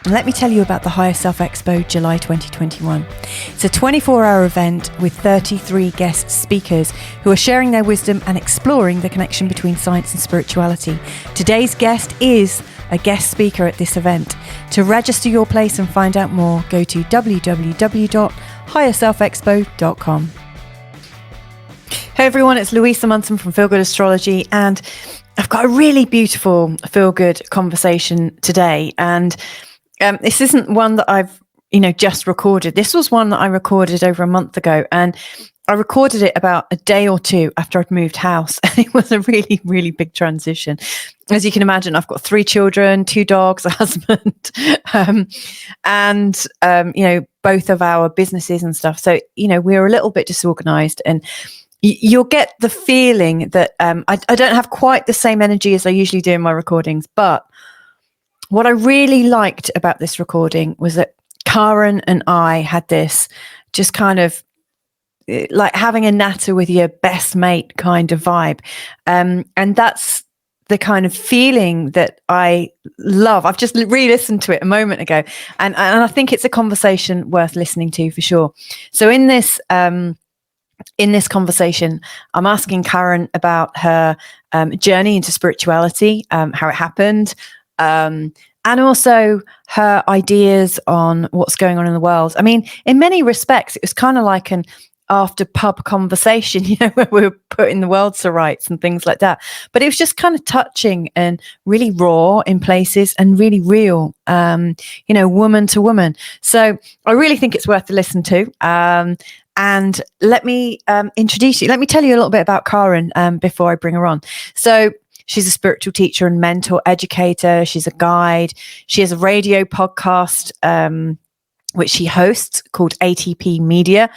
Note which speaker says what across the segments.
Speaker 1: And let me tell you about the Higher Self Expo July 2021. It's a 24-hour event with 33 guest speakers who are sharing their wisdom and exploring the connection between science and spirituality. Today's guest is a guest speaker at this event. To register your place and find out more, go to www.higherselfexpo.com. Hey everyone, it's Louisa Munson from Feel Good Astrology, and I've got a really beautiful Feel Good conversation today. And this isn't one that I've, just recorded. This was one that I recorded over a month ago, and I recorded it about a day or two after I'd moved house, and it was a really, really big transition. As you can imagine, I've got 3 children, 2 dogs, a husband, and both of our businesses and stuff. So, we're a little bit disorganized, and you'll get the feeling that I don't have quite the same energy as I usually do in my recordings. But what I really liked about this recording was that Karen and I had this just kind of like having a natter with your best mate kind of vibe. And that's the kind of feeling that I love. I've just re-listened to it a moment ago, and I think it's a conversation worth listening to for sure. So in this conversation, I'm asking Karen about her journey into spirituality, how it happened, and also her ideas on what's going on in the world. I mean, in many respects, it was kind of like an after pub conversation, where we were putting the world to rights and things like that. But it was just kind of touching and really raw in places and really real, woman to woman. So I really think it's worth to listen to. And let me introduce you. Let me tell you a little bit about Karen before I bring her on. So she's a spiritual teacher and mentor, educator. She's a guide. She has a radio podcast, which she hosts, called ATP Media.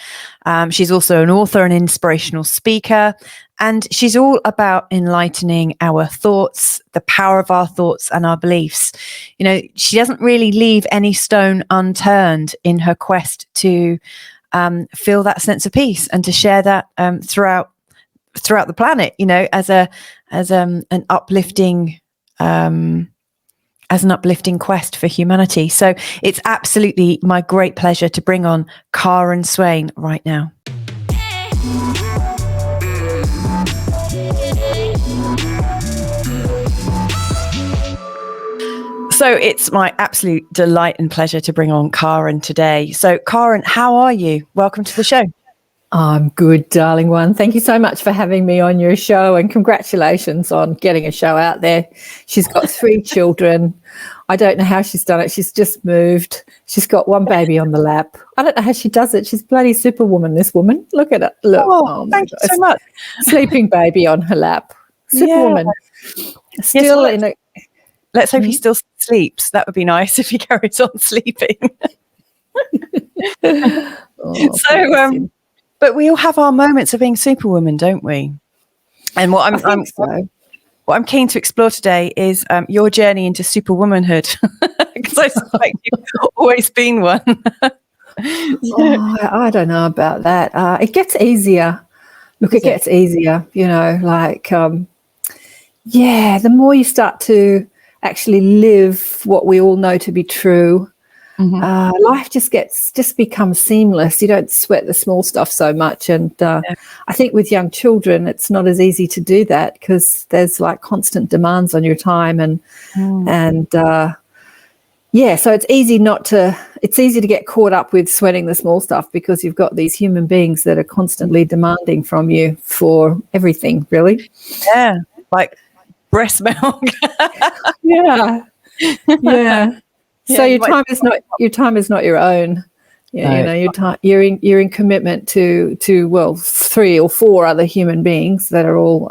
Speaker 1: She's also an author and inspirational speaker. And she's all about enlightening our thoughts, the power of our thoughts and our beliefs. She doesn't really leave any stone unturned in her quest to feel that sense of peace and to share that throughout the planet, as an uplifting quest for humanity. So it's absolutely my great pleasure to bring on Karen Swain right now. So it's my absolute delight and pleasure to bring on Karen today. So Karen, how are you? Welcome to the show.
Speaker 2: I'm good, darling one. Thank you so much for having me on your show, and congratulations on getting a show out there. She's got 3 children. I don't know how she's done it. She's just moved. She's got 1 baby on the lap. I don't know how she does it. She's bloody superwoman, this woman. Look at it. Look.
Speaker 1: Oh thank you so much.
Speaker 2: Sleeping baby on her lap. Superwoman.
Speaker 1: Yeah.
Speaker 2: Still in a...
Speaker 1: Let's hope he still sleeps. That would be nice if he carries on sleeping. But we all have our moments of being superwoman, don't we? And what I'm keen to explore today is your journey into superwomanhood, because I suspect you've always been one.
Speaker 2: I don't know about that. It gets easier. Look, it gets easier. The more you start to actually live what we all know to be true, life just becomes seamless. You don't sweat the small stuff so much. And I think with young children, it's not as easy to do that because there's like constant demands on your time so it's easy to get caught up with sweating the small stuff because you've got these human beings that are constantly demanding from you for everything, really.
Speaker 1: Yeah, like breast milk.
Speaker 2: Yeah. So your time is not your own. You're in commitment to 3 or 4 other human beings that are all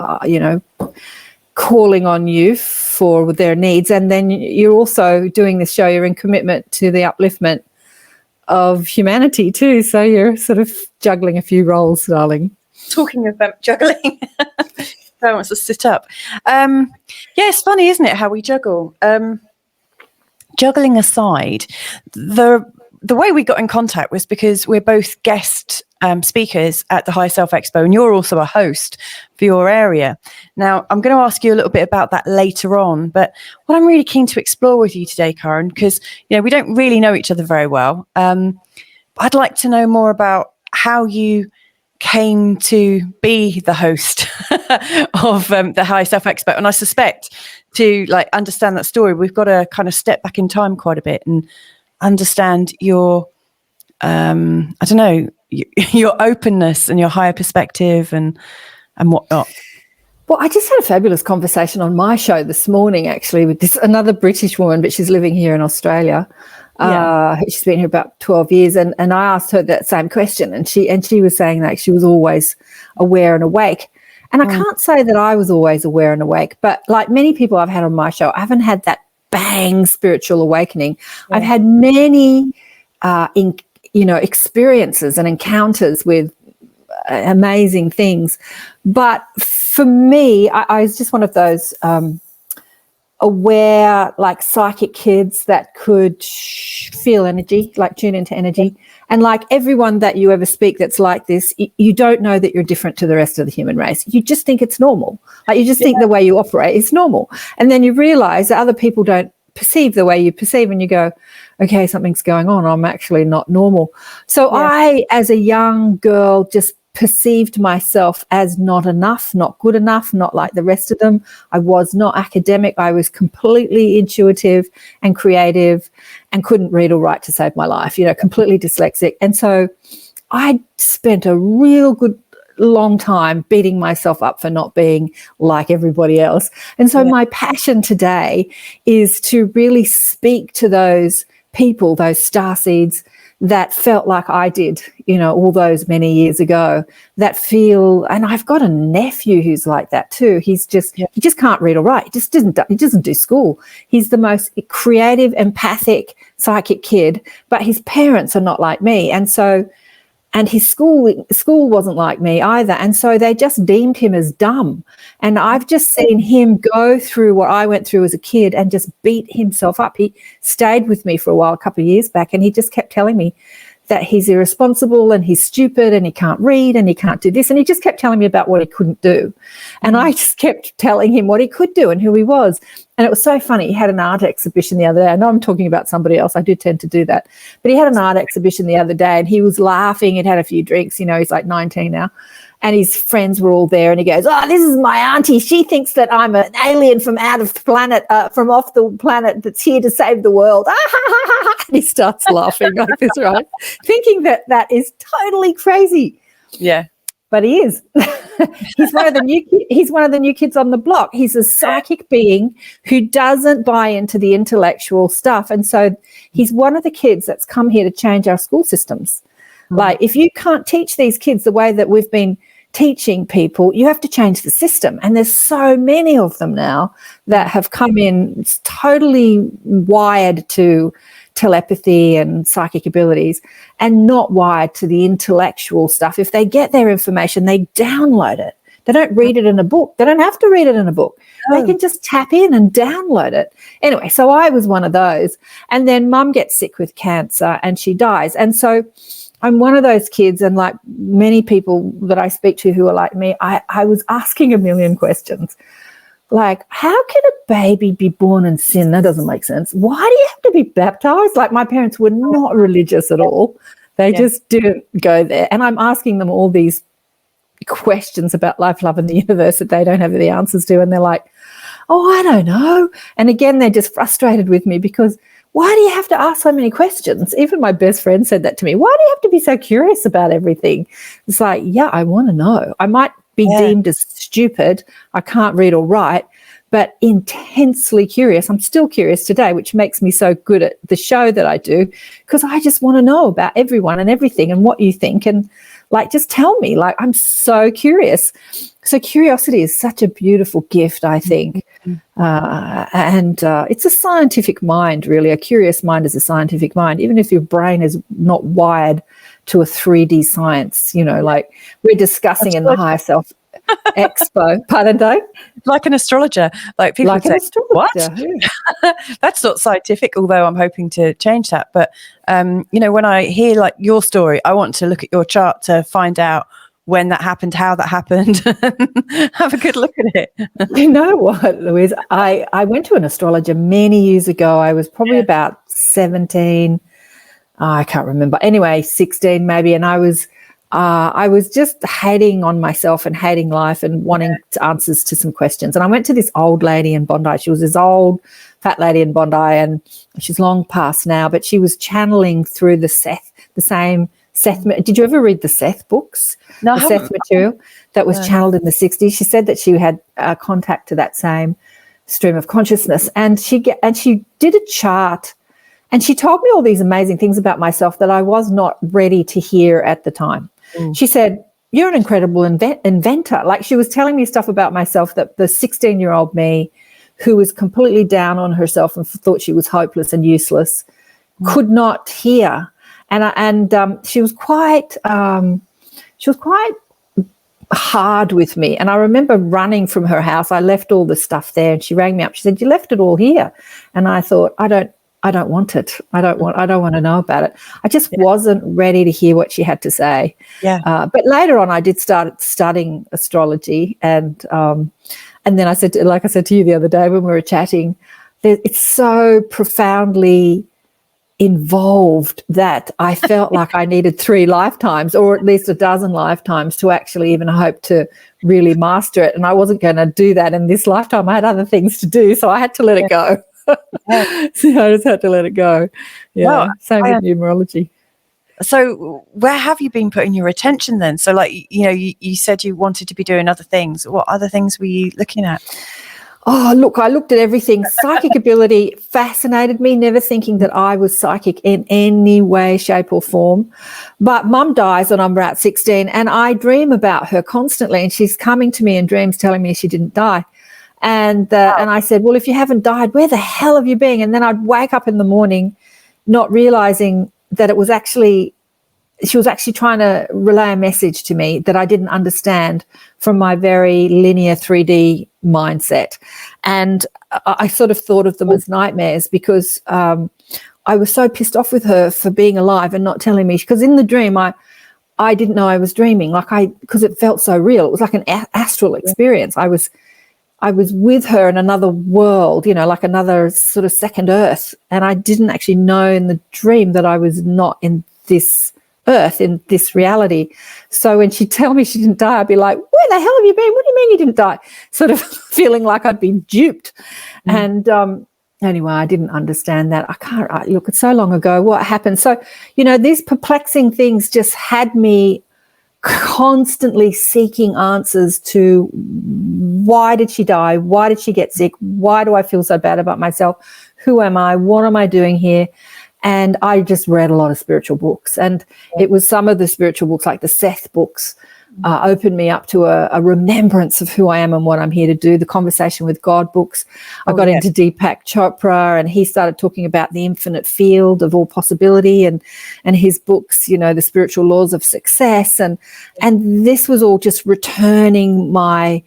Speaker 2: calling on you for their needs, and then you're also doing this show. You're in commitment to the upliftment of humanity too. So you're sort of juggling a few roles, darling.
Speaker 1: Talking about juggling. No one wants to sit up. It's funny, isn't it, how we juggle? Juggling aside, the the way we got in contact was because we're both guest speakers at the Higher Self Expo, and you're also a host for your area. Now, I'm going to ask you a little bit about that later on, but what I'm really keen to explore with you today, Karen, because we don't really know each other very well. I'd like to know more about how you came to be the host of the Higher Self Expo, and I suspect to understand that story, we've got to kind of step back in time quite a bit and understand your your openness and your higher perspective and whatnot.
Speaker 2: Well, I just had a fabulous conversation on my show this morning, actually, with another British woman, but she's living here in Australia. She's been here about 12 years, and I asked her that same question, and she was saying that she was always aware and awake. And I can't say that I was always aware and awake, but like many people I've had on my show, I haven't had that bang spiritual awakening. I've had many experiences and encounters with amazing things. But for me, I was just one of those aware, like psychic kids that could feel energy, like tune into energy. And like everyone that you ever speak that's like this, you don't know that you're different to the rest of the human race. You just think it's normal. Like you just think the way you operate is normal. And then you realize that other people don't perceive the way you perceive, and you go, okay, something's going on. I'm actually not normal. So I, as a young girl, just perceived myself as not enough, not good enough, not like the rest of them. I was not academic. I was completely intuitive and creative and couldn't read or write to save my life, completely dyslexic. And so I spent a real good long time beating myself up for not being like everybody else. And so my passion today is to really speak to those people, those starseeds that felt like I did, all those many years ago, that feel, and I've got a nephew who's like that too. He just can't read or write. He doesn't do school. He's the most creative, empathic, psychic kid, but his parents are not like me. And his school wasn't like me either. And so they just deemed him as dumb. And I've just seen him go through what I went through as a kid and just beat himself up. He stayed with me for a while, a couple of years back, and he just kept telling me that he's irresponsible and he's stupid and he can't read and he can't do this. And he just kept telling me about what he couldn't do. And I just kept telling him what he could do and who he was. And it was so funny. He had an art exhibition the other day. I know I'm talking about somebody else. I do tend to do that. But he had an art exhibition the other day and he was laughing. He'd had a few drinks. He's like 19 now. And his friends were all there and he goes, oh, this is my auntie. She thinks that I'm an alien from out of planet, from off the planet that's here to save the world. And he starts laughing like this, right? Thinking that is totally crazy.
Speaker 1: Yeah.
Speaker 2: But he is. He's one of the new kids on the block. He's a psychic being who doesn't buy into the intellectual stuff. And so he's one of the kids that's come here to change our school systems. Like if you can't teach these kids the way that we've been teaching people, you have to change the system. And there's so many of them now that have come in totally wired to telepathy and psychic abilities and not wired to the intellectual stuff. If they get their information, they download it. They don't read it in a book. They don't have to read it in a book. They can just tap in and download it. Anyway, so I was one of those. And then mum gets sick with cancer and she dies. And so I'm one of those kids, and like many people that I speak to who are like me, I was asking a million questions. Like, how can a baby be born in sin? That doesn't make sense. Why do you have to be baptized? Like, my parents were not religious at all. They just didn't go there. And I'm asking them all these questions about life, love, and the universe that they don't have the answers to. And they're like, oh, I don't know. And again, they're just frustrated with me because why do you have to ask so many questions? Even my best friend said that to me. Why do you have to be so curious about everything? It's like, yeah, I want to know. I might be deemed as stupid. I can't read or write, but intensely curious. I'm still curious today, which makes me so good at the show that I do, because I just want to know about everyone and everything and what you think. And like, just tell me, like, I'm so curious. So curiosity is such a beautiful gift, I think. And it's a scientific mind, really. A curious mind is a scientific mind, even if your brain is not wired to a 3D science, like we're discussing in the Higher Self Expo. Pardon, Dave?
Speaker 1: Like an astrologer. Like people
Speaker 2: Like
Speaker 1: would
Speaker 2: an
Speaker 1: say,
Speaker 2: astrologer.
Speaker 1: what? That's not scientific, although I'm hoping to change that. But, when I hear like your story, I want to look at your chart to find out when that happened, how that happened, have a good look at it.
Speaker 2: You know what, Louise? I went to an astrologer many years ago. I was probably about 17. I can't remember. Anyway, 16 maybe. And I was just hating on myself and hating life and wanting answers to some questions. And I went to this old lady in Bondi. She was this old fat lady in Bondi, and she's long past now, but she was channeling through the same Seth. Did you ever read the Seth books?
Speaker 1: No,
Speaker 2: the Seth material that was channeled in the 60s. She said that she had contact to that same stream of consciousness, and she did a chart, and she told me all these amazing things about myself that I was not ready to hear at the time. She said, "You're an incredible inventor." Like, she was telling me stuff about myself that the 16-year-old me, who was completely down on herself and thought she was hopeless and useless, could not hear. And she was quite hard with me. And I remember running from her house. I left all the stuff there, and she rang me up. She said, "You left it all here." And I thought, I don't want it. I don't want to know about it. I just wasn't ready to hear what she had to say.
Speaker 1: Yeah.
Speaker 2: But later on, I did start studying astrology, and then I said, like I said to you the other day when we were chatting, it's so profoundly involved that I felt like I needed 3 lifetimes, or at least a dozen lifetimes, to actually even hope to really master it. And I wasn't going to do that in this lifetime. I had other things to do, so I had to let it go. So I just had to let it go. Yeah.
Speaker 1: Well,
Speaker 2: same with numerology.
Speaker 1: So where have you been putting your attention then? So like, you said you wanted to be doing other things. What other things were you looking at?
Speaker 2: Oh, look, I looked at everything. Psychic ability fascinated me, never thinking that I was psychic in any way, shape or form. But Mum dies when I'm about 16, and I dream about her constantly, and she's coming to me in dreams telling me she didn't die. And I said, "Well, if you haven't died, where the hell have you been?" And then I'd wake up in the morning not realizing that it was actually, she was actually trying to relay a message to me that I didn't understand from my very linear 3D mindset. And I sort of thought of them as nightmares, because I was so pissed off with her for being alive and not telling me. Because in the dream, I didn't know I was dreaming, because it felt so real. It was like an astral experience. I was with her in another world, like another sort of second Earth. And I didn't actually know in the dream that I was not in this Earth, in this reality. So when she'd tell me she didn't die, I'd be like, "Where the hell have you been? What do you mean you didn't die?" Sort of feeling like I'd been duped. And anyway, I didn't understand that. Look, it's so long ago. What happened? So, these perplexing things just had me constantly seeking answers to why did she die? Why did she get sick? Why do I feel so bad about myself? Who am I? What am I doing here? And I just read a lot of spiritual books, and it was some of the spiritual books, like the Seth books, opened me up to a remembrance of who I am and what I'm here to do. The Conversation with God books. I got into Deepak Chopra, and he started talking about the infinite field of all possibility, and his books, the spiritual laws of success. And this was all just returning my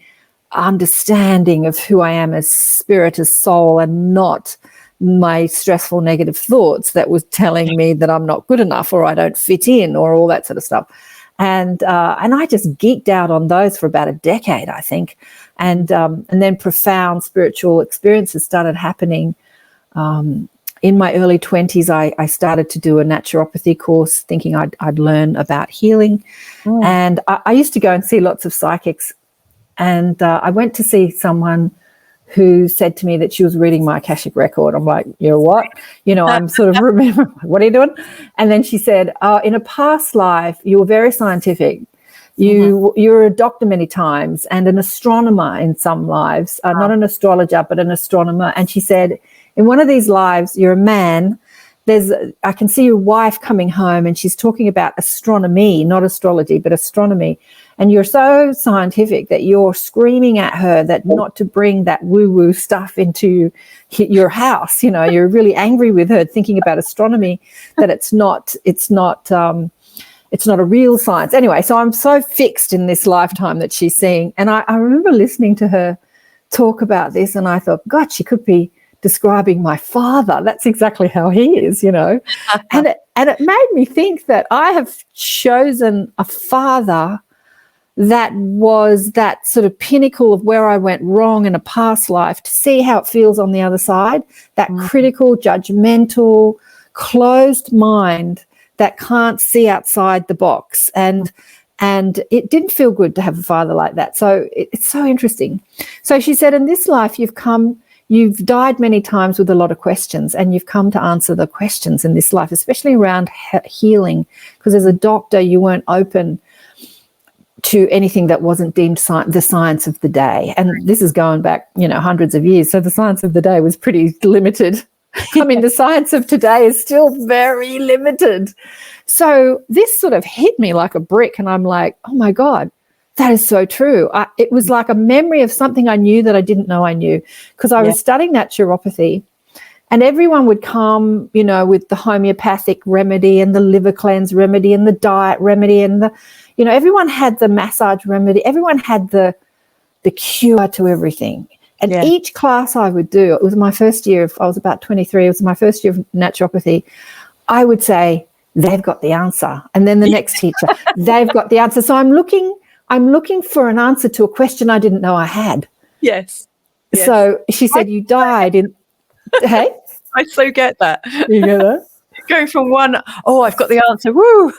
Speaker 2: understanding of who I am as spirit, as soul, and not my stressful negative thoughts that was telling me that I'm not good enough, or I don't fit in, or all that sort of stuff. And I just geeked out on those for about a decade, I think. And then profound spiritual experiences started happening. In my early 20s, I started to do a naturopathy course, thinking I'd learn about healing. And I used to go and see lots of psychics. And I went to see someone who said to me that she was reading my Akashic record. I'm like, "You're what?" I'm sort of remembering, "What are you doing?" And then she said, "In a past life, you were very scientific. You were a doctor many times, and an astronomer in some lives, not an astrologer, but an astronomer." And she said, "In one of these lives, you're a man. I can see your wife coming home, and she's talking about astronomy, not astrology, but astronomy. And you're so scientific that you're screaming at her that not to bring that woo-woo stuff into your house. You're really angry with her thinking about astronomy, that it's not it's not a real science. Anyway, so I'm so fixed in this lifetime that she's seeing. And I remember listening to her talk about this, and I thought, God, she could be describing my father. That's exactly how he is, you know. And it made me think that I have chosen a father that was that sort of pinnacle of where I went wrong in a past life, to see how it feels on the other side, that critical, judgmental, closed mind that can't see outside the box. And it didn't feel good to have a father like that. So it's so interesting. So she said, in this life, you've died many times with a lot of questions, and you've come to answer the questions in this life, especially around healing, because as a doctor, you weren't open to anything that wasn't deemed the science of the day. And this is going back, hundreds of years. So the science of the day was pretty limited. I mean, the science of today is still very limited. So this sort of hit me like a brick, and I'm like, oh my God, that is so true. It was like a memory of something I knew that I didn't know I knew, because I was studying naturopathy, and everyone would come, with the homeopathic remedy and the liver cleanse remedy and the diet remedy and the, everyone had the massage remedy. Everyone had the cure to everything. And each class I would do, it was my first year, I was about 23, it was my first year of naturopathy, I would say, they've got the answer. And then the next teacher, they've got the answer. So I'm looking for an answer to a question I didn't know I had.
Speaker 1: Yes.
Speaker 2: So she said, you died in, hey?
Speaker 1: I so get that.
Speaker 2: You get that?
Speaker 1: Going from one, I've got the answer, woo.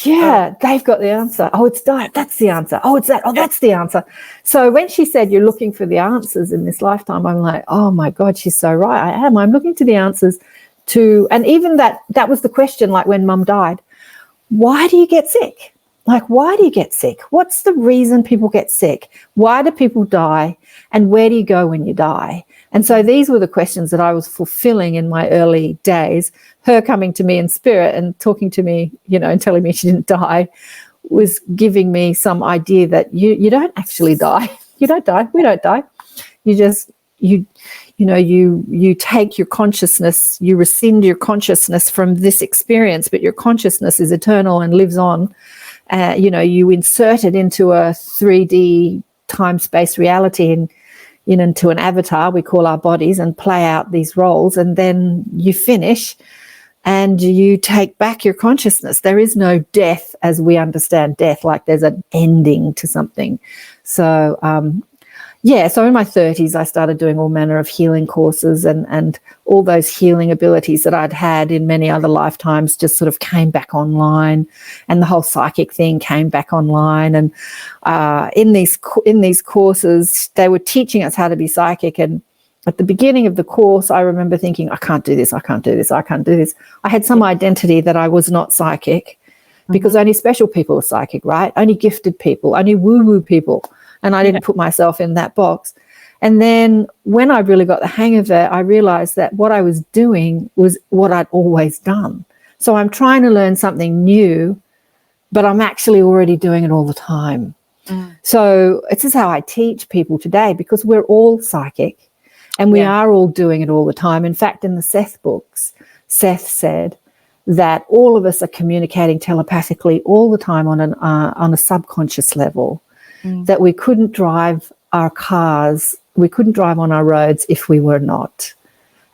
Speaker 2: Yeah, they've got the answer. Oh, it's diet, that's the answer. Oh, it's that, that's the answer. So when she said you're looking for the answers in this lifetime, I'm like, oh my God, she's so right. I am. I'm looking to the answers to, and even that was the question, like when Mum died, why do you get sick? Like, why do you get sick? What's the reason people get sick? Why do people die? And where do you go when you die? And so these were the questions that I was fulfilling in my early days. Her coming to me in spirit and talking to me, and telling me she didn't die, was giving me some idea that you don't actually die. You don't die. We don't die. You just, you take your consciousness, you rescind your consciousness from this experience, but your consciousness is eternal and lives on. You insert it into a 3D time-space reality and into an avatar we call our bodies, and play out these roles, and then you finish and you take back your consciousness. There is no death as we understand death, like there's an ending to something. So so in my 30s, I started doing all manner of healing courses, and all those healing abilities that I'd had in many other lifetimes just sort of came back online, and the whole psychic thing came back online. And in these courses, they were teaching us how to be psychic. And at the beginning of the course, I remember thinking, I can't do this, I can't do this, I can't do this. I had some identity that I was not psychic, because only special people are psychic, right? Only gifted people, only woo-woo people. And I didn't put myself in that box. And then when I really got the hang of it, I realized that what I was doing was what I'd always done. So I'm trying to learn something new, but I'm actually already doing it all the time. So this is how I teach people today, because we're all psychic and we are all doing it all the time. In fact, in the Seth books, Seth said that all of us are communicating telepathically all the time on a subconscious level. That we couldn't drive our cars, we couldn't drive on our roads if we were not.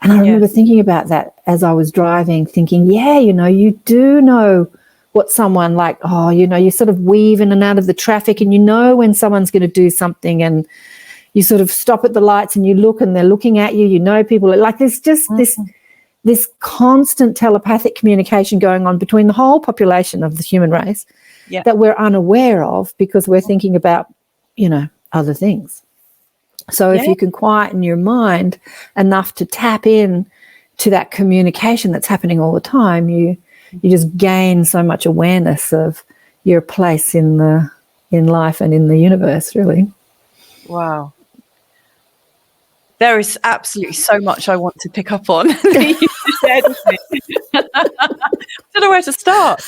Speaker 2: And I remember thinking about that as I was driving, thinking, you do know what someone like, you sort of weave in and out of the traffic, and when someone's going to do something, and you sort of stop at the lights and you look and they're looking at you, people, like there's just this constant telepathic communication going on between the whole population of the human race. That we're unaware of, because we're thinking about, other things. So if you can quieten your mind enough to tap in to that communication that's happening all the time, you just gain so much awareness of your place in life and in the universe, really.
Speaker 1: Wow. There is absolutely so much I want to pick up on that you just said with me. I don't know where to start.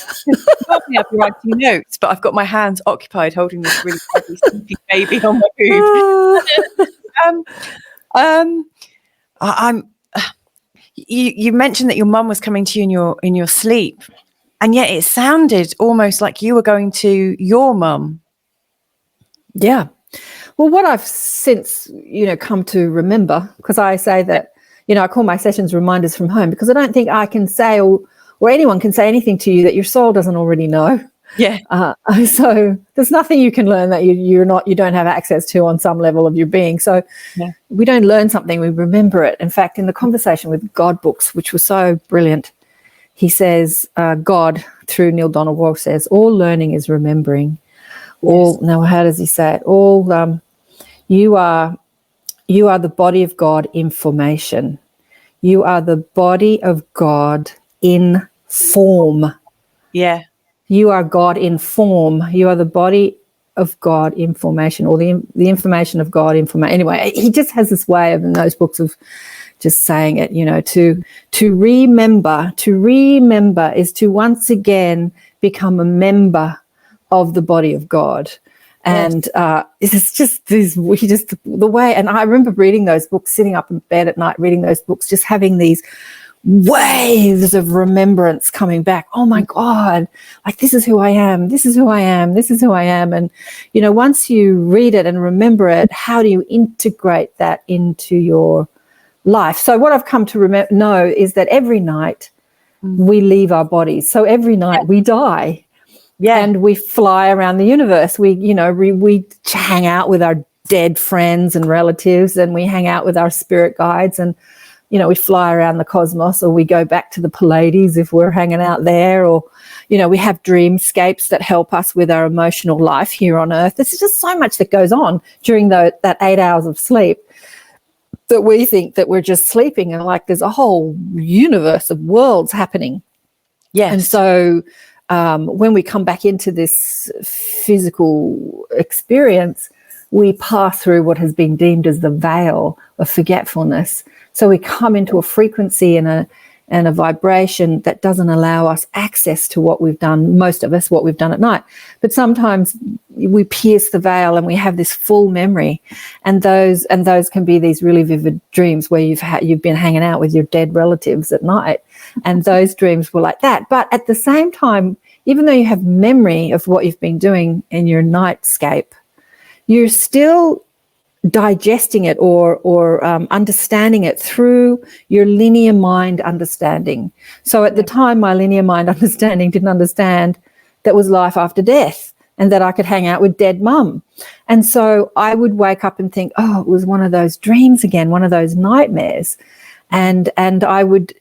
Speaker 1: Normally I'd be writing notes, but I've got my hands occupied holding this really heavy sleeping baby on my boob. You mentioned that your mum was coming to you in your sleep. And yet it sounded almost like you were going to your mum.
Speaker 2: Yeah. Well, what I've since, come to remember, because I say that, I call my sessions reminders from home, because I don't think I can say or anyone can say anything to you that your soul doesn't already know.
Speaker 1: Yeah.
Speaker 2: So there's nothing you can learn that you don't have access to on some level of your being. So we don't learn something, we remember it. In fact, in the Conversation with God books, which was so brilliant, he says, God, through Neil Donald Walsh, says, all learning is remembering. Now, how does he say it? You are the body of God in formation. You are the body of God in form.
Speaker 1: Yeah.
Speaker 2: You are God in form. You are the body of God in formation, or the information of God in formation. Anyway, he just has this way of, in those books, of just saying it, to remember. To remember is to once again become a member of the body of God. And it's just the way. And I remember reading those books, sitting up in bed at night, reading those books, just having these waves of remembrance coming back. Oh my God, like, this is who I am. This is who I am. This is who I am. And, once you read it and remember it, how do you integrate that into your life? So what I've come to know is that every night we leave our bodies. So every night we die. Yeah. And we fly around the universe. We hang out with our dead friends and relatives, and we hang out with our spirit guides, and, we fly around the cosmos, or we go back to the Pleiades if we're hanging out there, or, we have dreamscapes that help us with our emotional life here on Earth. There's just so much that goes on during that 8 hours of sleep that we think that we're just sleeping, and like there's a whole universe of worlds happening. Yes. And so when we come back into this physical experience, we pass through what has been deemed as the veil of forgetfulness. So we come into a frequency and a vibration that doesn't allow us access to what we've done, most of us, what we've done at night. But sometimes we pierce the veil and we have this full memory, and those can be these really vivid dreams where you've been hanging out with your dead relatives at night, and those dreams were like that. But at the same time, even though you have memory of what you've been doing in your nightscape, you're still digesting it or understanding it through your linear mind understanding. So at the time, my linear mind understanding didn't understand that was life after death, and that I could hang out with dead mum. And so I would wake up and think, oh, it was one of those dreams again, one of those nightmares. And I would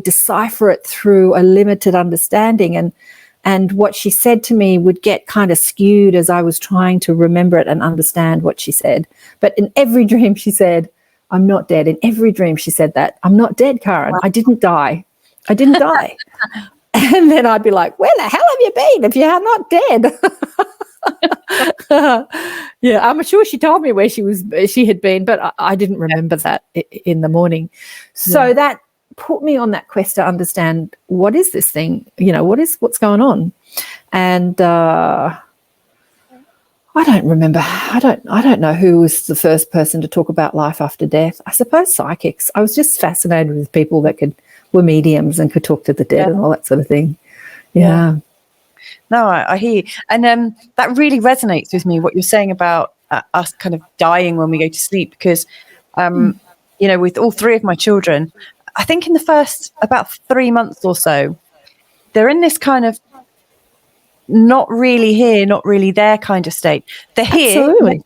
Speaker 2: decipher it through a limited understanding, and what she said to me would get kind of skewed as I was trying to remember it and understand what she said. But in every dream she said, I'm not dead. In every dream she said that. I'm not dead, Karen. I didn't die. I didn't die. And then I'd be like, where the hell have you been if you're not dead? Yeah, I'm sure she told me where she had been, but I didn't remember that in the morning. So that put me on that quest to understand, what is this thing? What's going on? And I don't remember. I don't know who was the first person to talk about life after death. I suppose psychics. I was just fascinated with people that were mediums and could talk to the dead and all that sort of thing. Yeah.
Speaker 1: No, I hear you. And that really resonates with me, what you're saying about us kind of dying when we go to sleep, because, with all three of my children, I think in the first about 3 months or so, they're in this kind of not really here, not really there kind of state. They're here.
Speaker 2: Absolutely.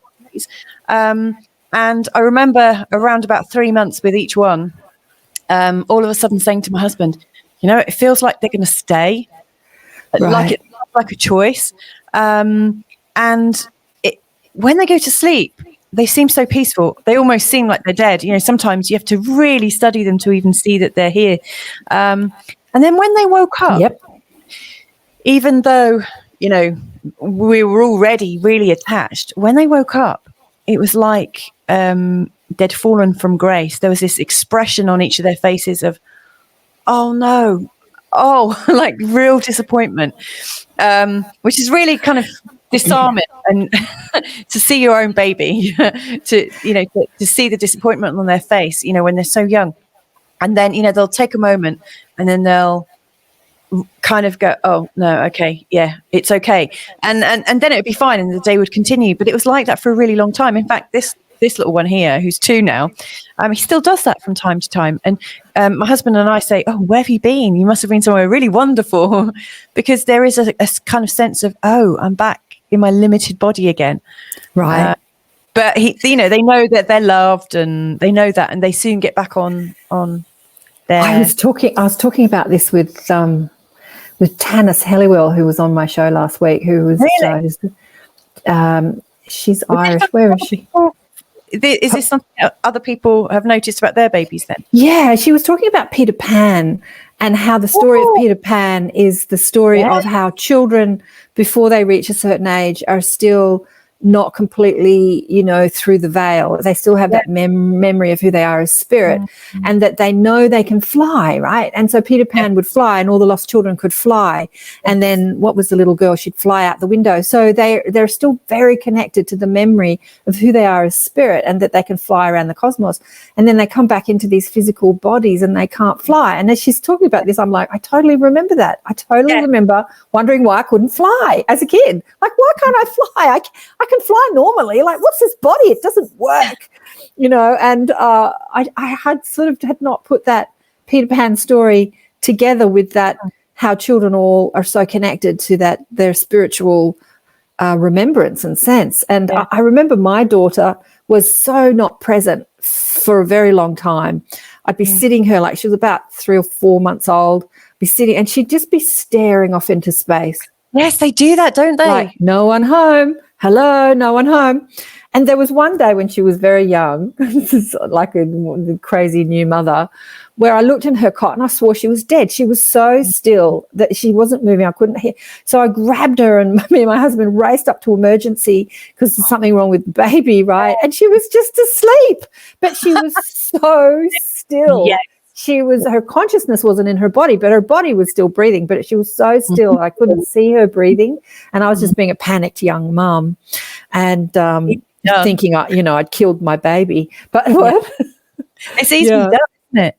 Speaker 1: And I remember around about 3 months with each one, all of a sudden saying to my husband, it feels like they're going to stay, like it's like a choice. And when they go to sleep, they seem so peaceful. They almost seem like they're dead. Sometimes you have to really study them to even see that they're here. And then when they woke up, even though, we were already really attached, when they woke up, it was like they'd fallen from grace. There was this expression on each of their faces of, oh no, like real disappointment, which is really kind of disarming, and to see your own baby, to see the disappointment on their face, when they're so young. And then, they'll take a moment and then they'll kind of go, oh no, okay, yeah, it's okay, and then it would be fine, and the day would continue. But it was like that for a really long time. In fact, this little one here, who's 2 now, he still does that from time to time. And my husband and I say, oh, where have you been? You must have been somewhere really wonderful, because there is a kind of sense of, oh, I'm back in my limited body again,
Speaker 2: Right.
Speaker 1: but they know that they're loved, and they know that, and they soon get back on their.
Speaker 2: I was talking about this with Tanis Helliwell, who was on my show last week, who was she's Irish. Where is she?
Speaker 1: Is this something other people have noticed about their babies then?
Speaker 2: Yeah, she was talking about Peter Pan, and how the story of Peter Pan is the story of how children, before they reach a certain age, are still not completely, through the veil. They still have that memory of who they are as spirit, and that they know they can fly, right? And so Peter Pan would fly, and all the lost children could fly. And then what was the little girl? She'd fly out the window. So they're still very connected to the memory of who they are as spirit, and that they can fly around the cosmos. And then they come back into these physical bodies and they can't fly. And as she's talking about this, I'm like, I totally remember that. I totally remember wondering why I couldn't fly as a kid. Like, why can't I fly? I can fly normally. Like, what's this body? It doesn't work, and I had not put that Peter Pan story together with that, how children all are so connected to that, their spiritual remembrance and sense. And I remember my daughter was so not present for a very long time. I'd be sitting her, like she was about 3 or 4 months old, be sitting, and she'd just be staring off into space.
Speaker 1: Yes, they do that, don't they?
Speaker 2: Like, no one home. Hello, no one home. And there was one day when she was very young, this is like a crazy new mother, where I looked in her cot and I swore she was dead. She was so still that she wasn't moving. I couldn't hear. So I grabbed her, and me and my husband raced up to emergency because there's something wrong with the baby, right? And she was just asleep, but she was so still.
Speaker 1: Yes.
Speaker 2: Her consciousness wasn't in her body, but her body was still breathing, but she was so still I couldn't see her breathing. And I was just being a panicked young mum, and thinking, I'd killed my baby. But
Speaker 1: it's easy done, isn't it?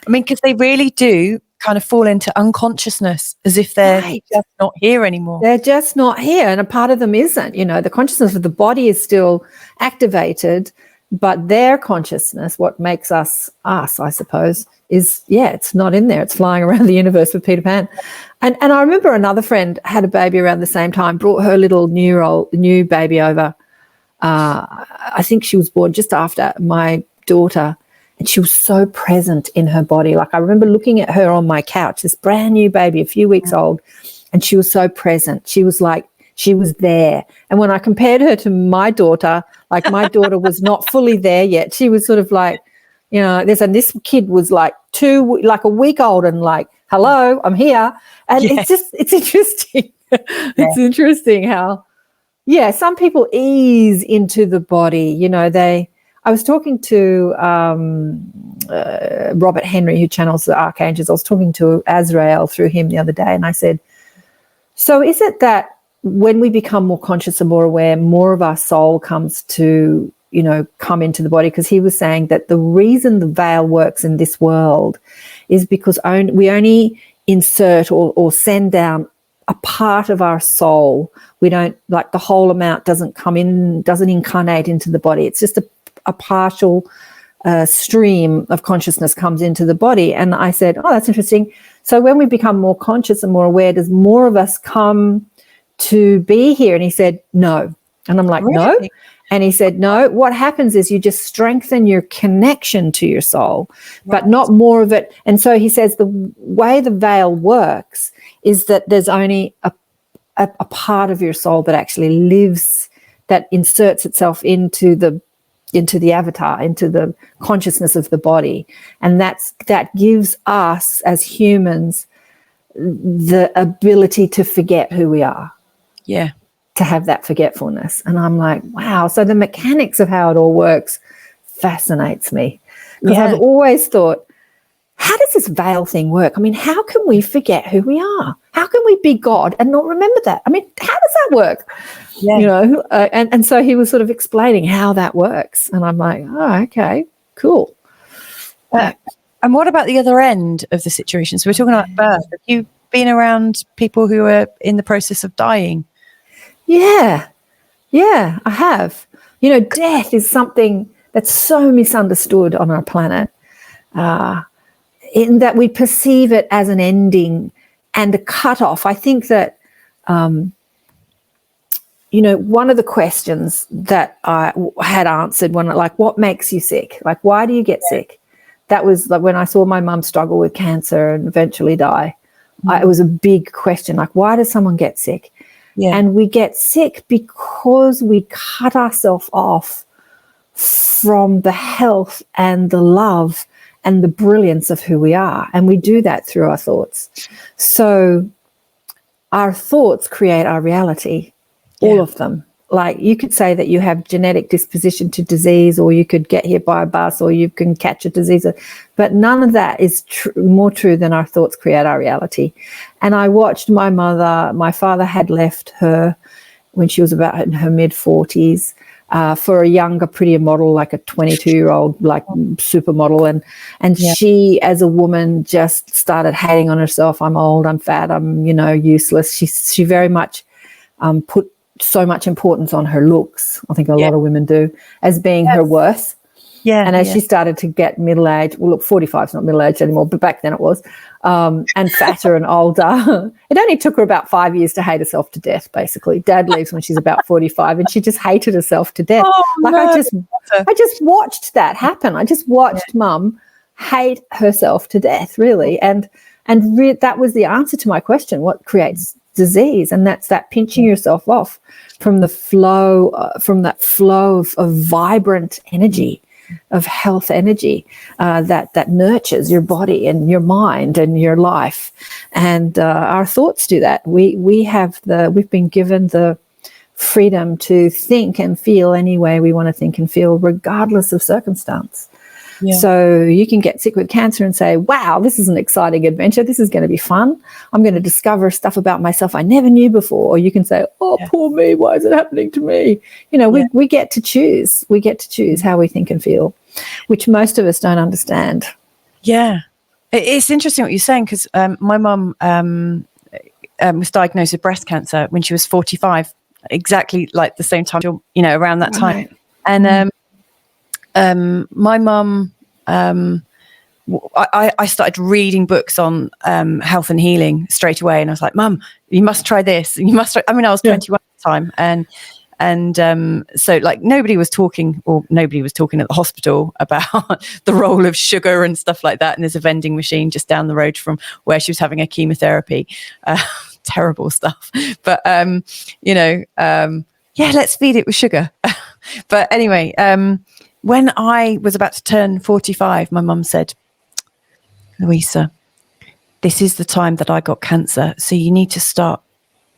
Speaker 1: Because they really do kind of fall into unconsciousness, as if they're just not here anymore.
Speaker 2: They're just not here, and a part of them isn't. The consciousness of the body is still activated, but their consciousness, what makes us, I suppose, is, it's not in there. It's flying around the universe with Peter Pan. And I remember another friend had a baby around the same time, brought her little new baby over. I think she was born just after my daughter, and she was so present in her body. Like, I remember looking at her on my couch, this brand new baby, a few weeks old, and she was so present. She was like, she was there. And when I compared her to my daughter, like, my daughter was not fully there yet. She was sort of like, this kid was like a week old, and like, hello, I'm here. And it's interesting. It's interesting how, some people ease into the body. I was talking to Robert Henry, who channels the archangels. I was talking to Azrael through him the other day, and I said, so is it that when we become more conscious and more aware, more of our soul comes to, come into the body? Because he was saying that the reason the veil works in this world is because we only insert or send down a part of our soul. We don't, like, the whole amount doesn't come in, doesn't incarnate into the body. It's just a partial stream of consciousness comes into the body. And I said, oh, that's interesting. So when we become more conscious and more aware, does more of us come to be here? And he said, no. And I'm like, really? No. And he said, no, what happens is you just strengthen your connection to your soul, but not more of it. And so he says the way the veil works is that there's only a part of your soul that actually lives, that inserts itself into the avatar, into the consciousness of the body. And that gives us as humans the ability to forget who we are.
Speaker 1: Yeah.
Speaker 2: To have that forgetfulness. And I'm like, wow. So the mechanics of how it all works fascinates me. Because I've always thought, how does this veil thing work? I mean, how can we forget who we are? How can we be God and not remember that? I mean, how does that work? Yeah. And so he was sort of explaining how that works. And I'm like, oh, okay, cool.
Speaker 1: And what about the other end of the situation? So we're talking about birth. Have you been around people who are in the process of dying?
Speaker 2: Yeah, I have. Death is something that's so misunderstood on our planet, in that we perceive it as an ending and a cutoff. I think that, one of the questions that I had answered when, like, what makes you sick? Like, why do you get sick? That was like when I saw my mum struggle with cancer and eventually die. It was a big question, like, why does someone get sick? Yeah. And we get sick because we cut ourselves off from the health and the love and the brilliance of who we are. And we do that through our thoughts. So our thoughts create our reality, all of them. Like, you could say that you have genetic disposition to disease, or you could get hit by a bus, or you can catch a disease. But none of that is more true than our thoughts create our reality. And I watched my mother, my father had left her when she was about in her mid-40s for a younger, prettier model, like a 22-year-old, like supermodel. And she, as a woman, just started hating on herself. I'm old, I'm fat, I'm, useless. She very much put so much importance on her looks, I think a lot of women do, as being her worth. Yeah. And as she started to get middle-aged, well, look, 45 is not middle-aged anymore, but back then it was, and fatter and older, it only took her about 5 years to hate herself to death, basically. Dad leaves when she's about 45, and she just hated herself to death. I just watched that happen. I just watched Mum hate herself to death, really. And that was the answer to my question, what creates disease? And that's that pinching yourself off from the flow, of vibrant energy, of health energy that nurtures your body and your mind and your life. And our thoughts do that. We've been given the freedom to think and feel any way we want to think and feel, regardless of circumstance. Yeah. So you can get sick with cancer and say, wow, this is an exciting adventure. This is going to be fun. I'm going to discover stuff about myself I never knew before. Or you can say, oh, poor me. Why is it happening to me? We get to choose. We get to choose how we think and feel, which most of us don't understand.
Speaker 1: Yeah. It's interesting what you're saying, because my mum was diagnosed with breast cancer when she was 45, exactly like the same time, around that time. And my mum, I started reading books on health and healing straight away, and I was like, Mum, you must try this. You must try. I mean, I was 21 at the time, and so like nobody was talking at the hospital about the role of sugar and stuff like that. And there's a vending machine just down the road from where she was having her chemotherapy. Terrible stuff, but let's feed it with sugar. But anyway, when I was about to turn 45, my mum said, Louisa, this is the time that I got cancer, so you need to start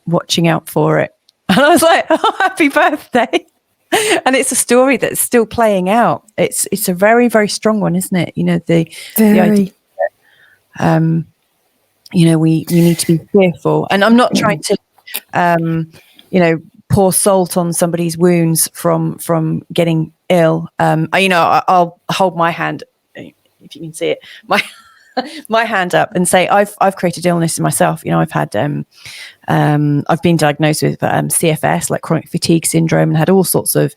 Speaker 1: watching out for it. And I was like, oh, happy birthday. And it's a story that's still playing out. It's a very, very strong one, isn't it? The idea that, we need to be fearful. And I'm not trying to, pour salt on somebody's wounds from getting ill. I'll hold my hand, if you can see it, my hand up and say I've created illness in myself. I've had I've been diagnosed with CFS, like chronic fatigue syndrome, and had all sorts of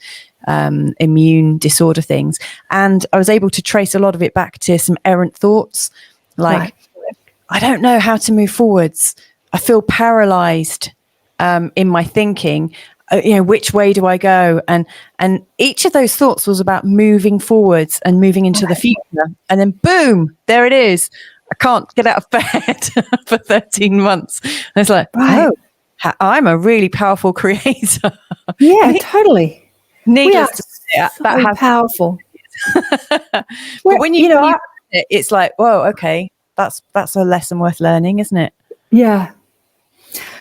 Speaker 1: immune disorder things. And I was able to trace a lot of it back to some errant thoughts, like I don't know how to move forwards. I feel paralyzed in my thinking. Which way do I go? And each of those thoughts was about moving forwards and moving into the future. And then boom, there it is. I can't get out of bed for 13 months. And it's like, oh, I'm a really powerful creator.
Speaker 2: Yeah, totally.
Speaker 1: Needless to say,
Speaker 2: that has powerful.
Speaker 1: But when it's like, whoa, okay, that's a lesson worth learning, isn't it?
Speaker 2: Yeah.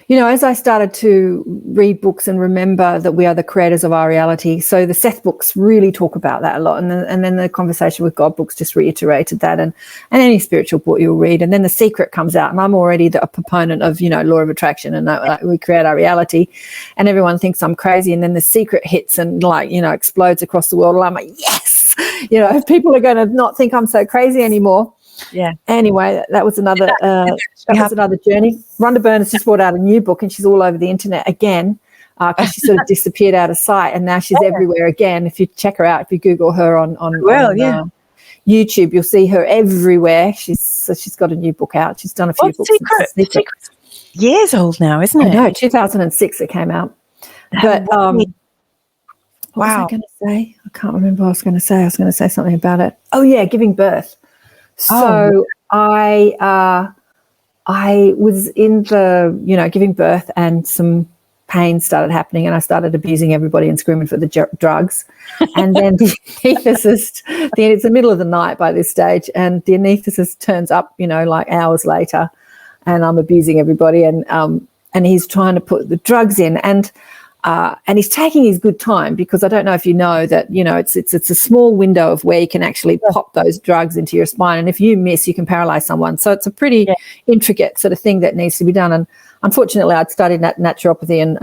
Speaker 2: As I started to read books and remember that we are the creators of our reality, so the Seth books really talk about that a lot, and then the Conversation with God books just reiterated that, and any spiritual book you'll read, and then The Secret comes out, and I'm already a proponent of law of attraction, and we create our reality, and everyone thinks I'm crazy, and then The Secret hits and explodes across the world, and I'm like, yes, people are going to not think I'm so crazy anymore.
Speaker 1: Yeah.
Speaker 2: Anyway, that was another another journey. Rhonda Byrne's just brought out a new book, and she's all over the internet again because she sort of disappeared out of sight, and now she's everywhere again. If you check her out, if you Google her on YouTube, you'll see her everywhere. She's got a new book out. She's done a few books.
Speaker 1: Secret's years old now, isn't it?
Speaker 2: I know, 2006 it came out. But what was I going to say? I can't remember what I was going to say. I was going to say something about it. Oh yeah, giving birth. So I was in the, giving birth, and some pain started happening, and I started abusing everybody and screaming for the drugs. And then the anaesthetist, it's the middle of the night by this stage, and the anaesthetist turns up, like hours later, and I'm abusing everybody, and he's trying to put the drugs in, and he's taking his good time, because I don't know if you know that, it's a small window of where you can actually pop those drugs into your spine, and if you miss, you can paralyze someone. So it's a pretty intricate sort of thing that needs to be done. And unfortunately, I'd studied naturopathy and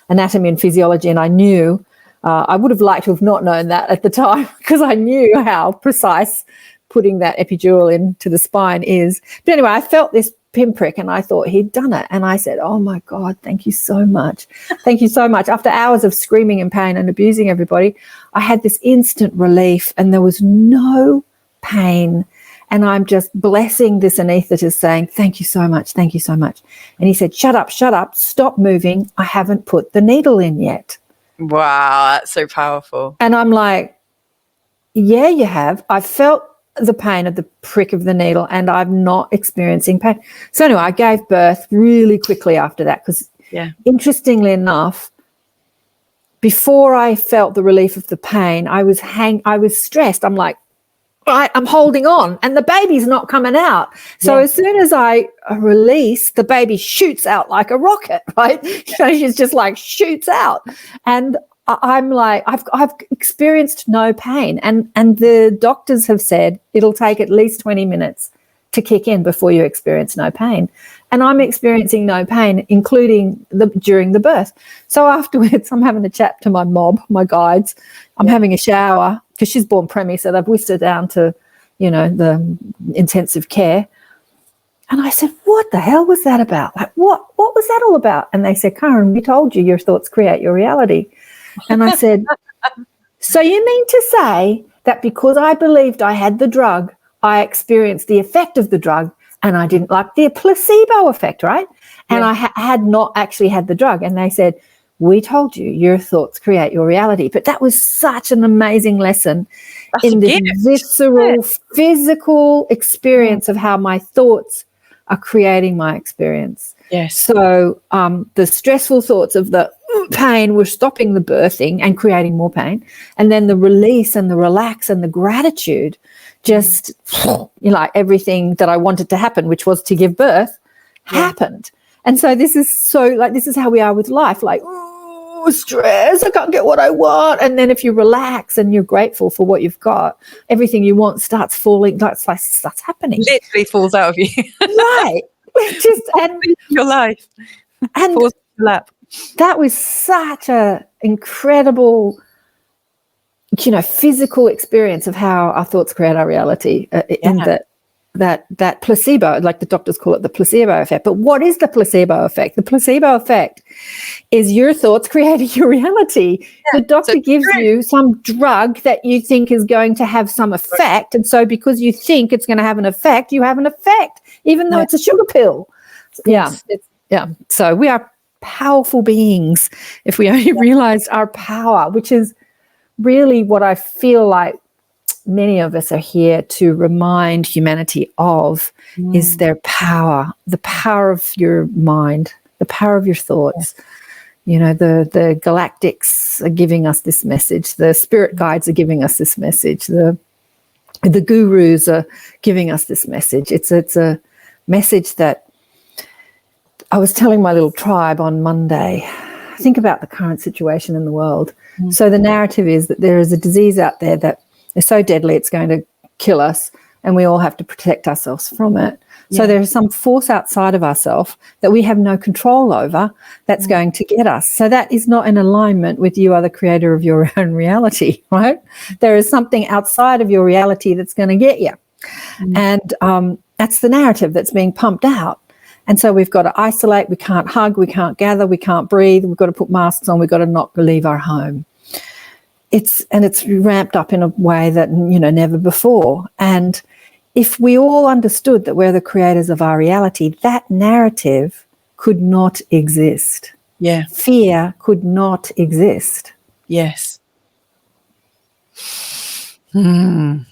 Speaker 2: anatomy and physiology, and I knew I would have liked to have not known that at the time, because I knew how precise putting that epidural into the spine is. But anyway, I felt this pinprick, and I thought he'd done it, and I said, oh my God, thank you so much. Thank you so much. After hours of screaming in pain and abusing everybody, I had this instant relief, and there was no pain. And I'm just blessing this anaesthetist, saying, thank you so much, thank you so much. And he said, shut up, stop moving, I haven't put the needle in yet.
Speaker 1: Wow, that's so powerful.
Speaker 2: And I'm like, yeah, you have. I felt the pain of the prick of the needle, and I'm not experiencing pain. So anyway, I gave birth really quickly after that, because interestingly enough, before I felt the relief of the pain, I was stressed. I'm like, right, I'm holding on, and the baby's not coming out. So as soon as I release, the baby shoots out like a rocket, right? She's just like shoots out. And I'm like, I've experienced no pain, and the doctors have said it'll take at least 20 minutes to kick in before you experience no pain. And I'm experiencing no pain, including during the birth. So afterwards, I'm having a chat to my guides. I'm having a shower, because she's born preemie, so they've whisked her down to, the intensive care. And I said, what the hell was that about? Like, what was that all about? And they said, Karen, we told you your thoughts create your reality. And I said, so you mean to say that because I believed I had the drug, I experienced the effect of the drug, and I didn't like the placebo effect, right? And I had not actually had the drug. And they said, we told you your thoughts create your reality. But that was such an amazing lesson in this visceral, physical experience of how my thoughts are creating my experience.
Speaker 1: Yes.
Speaker 2: So the stressful thoughts of the pain were stopping the birthing and creating more pain. And then the release and the relax and the gratitude, just like everything that I wanted to happen, which was to give birth, happened. And so this is how we are with life. Like, oh, stress, I can't get what I want. And then if you relax and you're grateful for what you've got, everything you want starts starts happening.
Speaker 1: Literally falls out of you.
Speaker 2: Right. And
Speaker 1: your life.
Speaker 2: And
Speaker 1: falls in your lap.
Speaker 2: That was such a incredible, physical experience of how our thoughts create our reality. In that placebo, like the doctors call it, the placebo effect. But what is the placebo effect? The placebo effect is your thoughts creating your reality. The doctor gives you some drug that you think is going to have some effect, and so because you think it's going to have an effect, you have an effect, even though it's a sugar pill. So we are powerful beings if we only realize our power, which is really what I feel like many of us are here to remind humanity of, is their power, the power of your mind, the power of your thoughts. The galactics are giving us this message. The spirit guides are giving us this message. The gurus are giving us this message. It's a message that I was telling my little tribe on Monday. Think about the current situation in the world. So the narrative is that there is a disease out there that is so deadly it's going to kill us, and we all have to protect ourselves from it. So there is some force outside of ourselves that we have no control over that's going to get us. So that is not in alignment with you are the creator of your own reality, right? There is something outside of your reality that's going to get you. And that's the narrative that's being pumped out. And so we've got to isolate, we can't hug, we can't gather, we can't breathe, we've got to put masks on, we've got to not leave our home. It's ramped up in a way that, never before. And if we all understood that we're the creators of our reality, that narrative could not exist.
Speaker 1: Yeah.
Speaker 2: Fear could not exist.
Speaker 1: Yes.
Speaker 2: It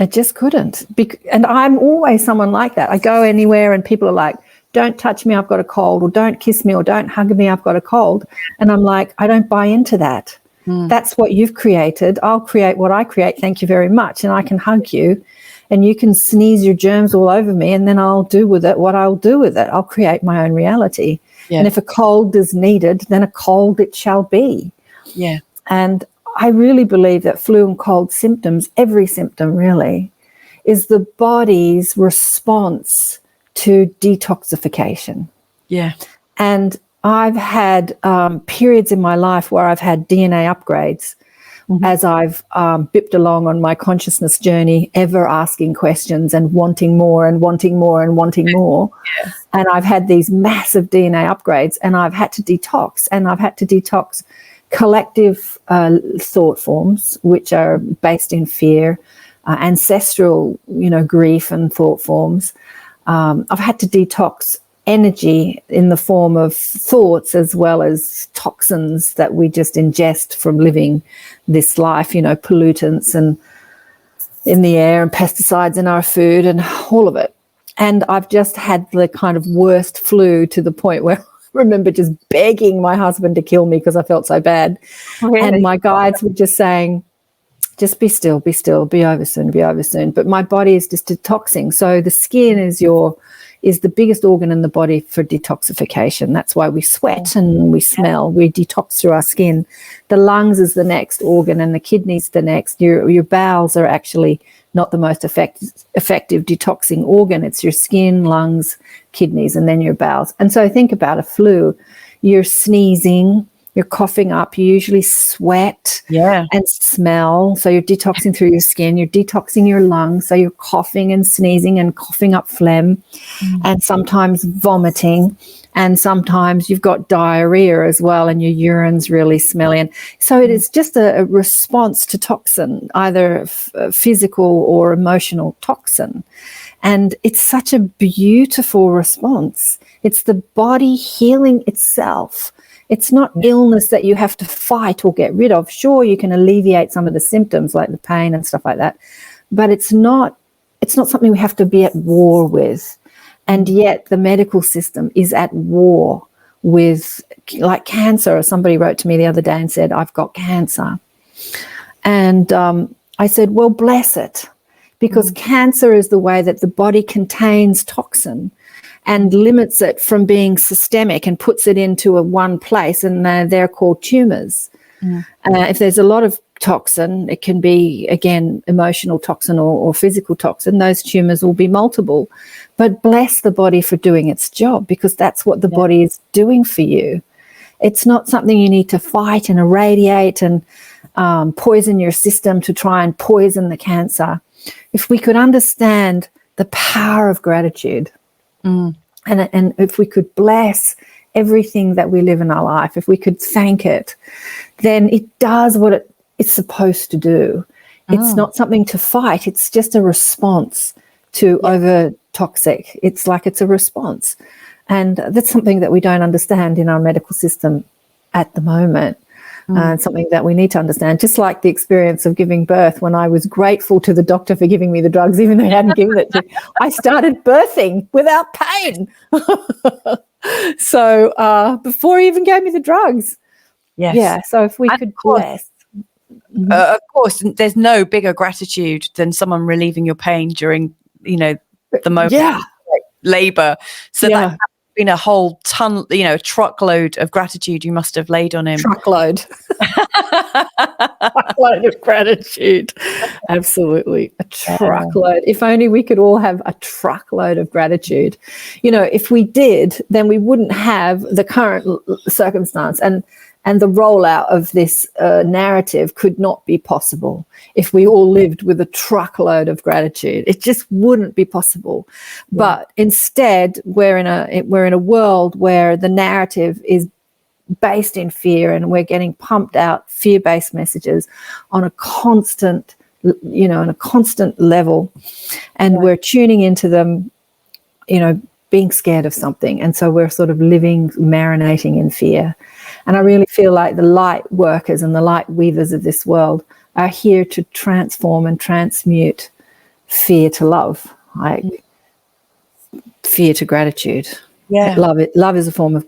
Speaker 2: just couldn't. And I'm always someone like that. I go anywhere and people are like, don't touch me, I've got a cold, or don't kiss me, or don't hug me, I've got a cold. And I'm like, I don't buy into that. That's what you've created. I'll create what I create. Thank you very much. And I can hug you and you can sneeze your germs all over me, and then I'll do with it what I'll do with it. I'll create my own reality. Yeah. And if a cold is needed, then a cold it shall be.
Speaker 1: Yeah.
Speaker 2: And I really believe that flu and cold symptoms, every symptom really, is the body's response to detoxification.
Speaker 1: Yeah.
Speaker 2: And I've had periods in my life where I've had DNA upgrades as I've bipped along on my consciousness journey, ever asking questions and wanting more and wanting more and wanting more. Yeah. And I've had these massive DNA upgrades, and I've had to detox, and I've had to detox collective thought forms, which are based in fear, ancestral, grief and thought forms. I've had to detox energy in the form of thoughts as well as toxins that we just ingest from living this life, pollutants and in the air and pesticides in our food and all of it. And I've just had the kind of worst flu to the point where I remember just begging my husband to kill me because I felt so bad. Really? And my guides were just saying, just be still, be over soon. But my body is just detoxing. So the skin is the biggest organ in the body for detoxification. That's why we sweat and we smell. We detox through our skin. The lungs is the next organ, and the kidneys the next. Your bowels are actually not the most effective detoxing organ. It's your skin, lungs, kidneys, and then your bowels. And so think about a flu. You're sneezing, you're coughing up, you usually sweat and smell. So you're detoxing through your skin, you're detoxing your lungs. So you're coughing and sneezing and coughing up phlegm and sometimes vomiting. And sometimes you've got diarrhea as well, and your urine's really smelly. And so it is just a response to toxin, either physical or emotional toxin. And it's such a beautiful response. It's the body healing itself. It's not illness that you have to fight or get rid of. Sure, you can alleviate some of the symptoms like the pain and stuff like that, but it's not something we have to be at war with. And yet the medical system is at war with, like, cancer. Somebody wrote to me the other day and said, I've got cancer. And I said, well, bless it, because cancer is the way that the body contains toxin and limits it from being systemic and puts it into one place, and they're called tumours. If there's a lot of toxin, it can be, again, emotional toxin or physical toxin. Those tumours will be multiple. But bless the body for doing its job, because that's what the body is doing for you. It's not something you need to fight and irradiate and poison your system to try and poison the cancer. If we could understand the power of gratitude, and if we could bless everything that we live in our life, if we could thank it, then it does what it's supposed to do. It's not something to fight. It's just a response to over toxic. It's a response. And that's something that we don't understand in our medical system at the moment. Something that we need to understand, just like the experience of giving birth, when I was grateful to the doctor for giving me the drugs, even though he hadn't given it to me. I started birthing without pain. So before he even gave me the drugs. Yes. Yeah, so if we could bless.
Speaker 1: Of course, there's no bigger gratitude than someone relieving your pain during, the moment of labour. So that been a whole ton, truckload of gratitude you must have laid on him.
Speaker 2: Truckload of gratitude. Absolutely. A truckload. If only we could all have a truckload of gratitude. If we did, then we wouldn't have the current circumstance. And And the rollout of this narrative could not be possible if we all lived with a truckload of gratitude. It just wouldn't be possible. Yeah. But instead, we're in a world where the narrative is based in fear, and we're getting pumped out fear-based messages on a constant level, and we're tuning into them, being scared of something. And so we're sort of marinating in fear. And I really feel like the light workers and the light weavers of this world are here to transform and transmute fear to love, like fear to gratitude.
Speaker 1: Yeah,
Speaker 2: love is a form of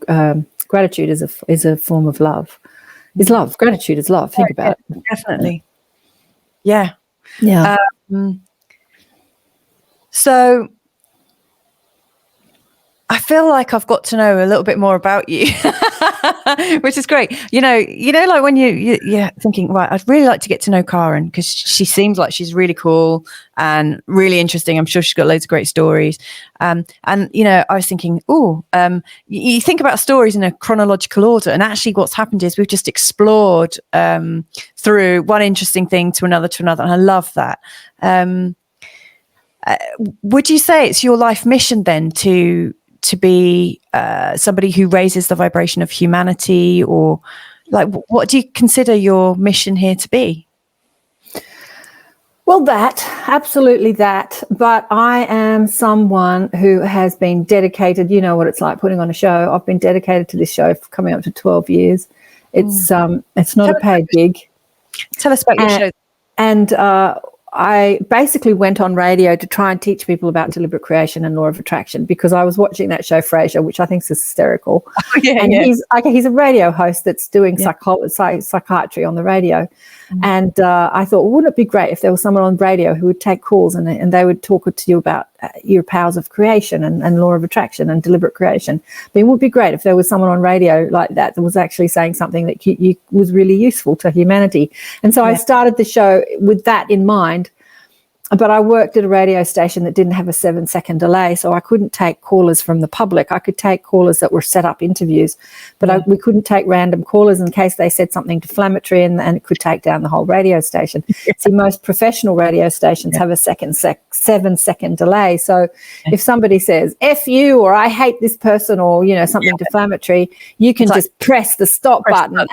Speaker 2: gratitude. Is a form of love. Is love. Gratitude is love. Think about it.
Speaker 1: Definitely. Yeah.
Speaker 2: Yeah.
Speaker 1: So I feel like I've got to know a little bit more about you, which is great. Like when you're thinking, right, I'd really like to get to know Karen, because she seems like she's really cool and really interesting. I'm sure she's got loads of great stories. I was thinking, you think about stories in a chronological order, and actually what's happened is we've just explored through one interesting thing to another, and I love that. Would you say it's your life mission then to be somebody who raises the vibration of humanity, or like what do you consider your mission here to be?
Speaker 2: Well, absolutely that. But I am someone who has been dedicated. You know what it's like putting on a show. I've been dedicated to this show for coming up to 12 years. It's not a paid gig.
Speaker 1: Tell us about your show.
Speaker 2: And I basically went on radio to try and teach people about deliberate creation and law of attraction, because I was watching that show Frasier, which I think is hysterical. Oh, yeah, and he's a radio host that's doing psychiatry on the radio. Mm-hmm. And I thought, wouldn't it be great if there was someone on radio who would take calls and they would talk to you about your powers of creation and law of attraction and deliberate creation. But it would be great if there was someone on radio like that was actually saying something that was really useful to humanity. And so I started the show with that in mind. But I worked at a radio station that didn't have a 7-second delay, so I couldn't take callers from the public. I could take callers that were set up interviews, but we couldn't take random callers in case they said something defamatory, and it could take down the whole radio station. See, most professional radio stations have a 7-second delay. So if somebody says F you, or I hate this person, or something defamatory, you can just press the stop button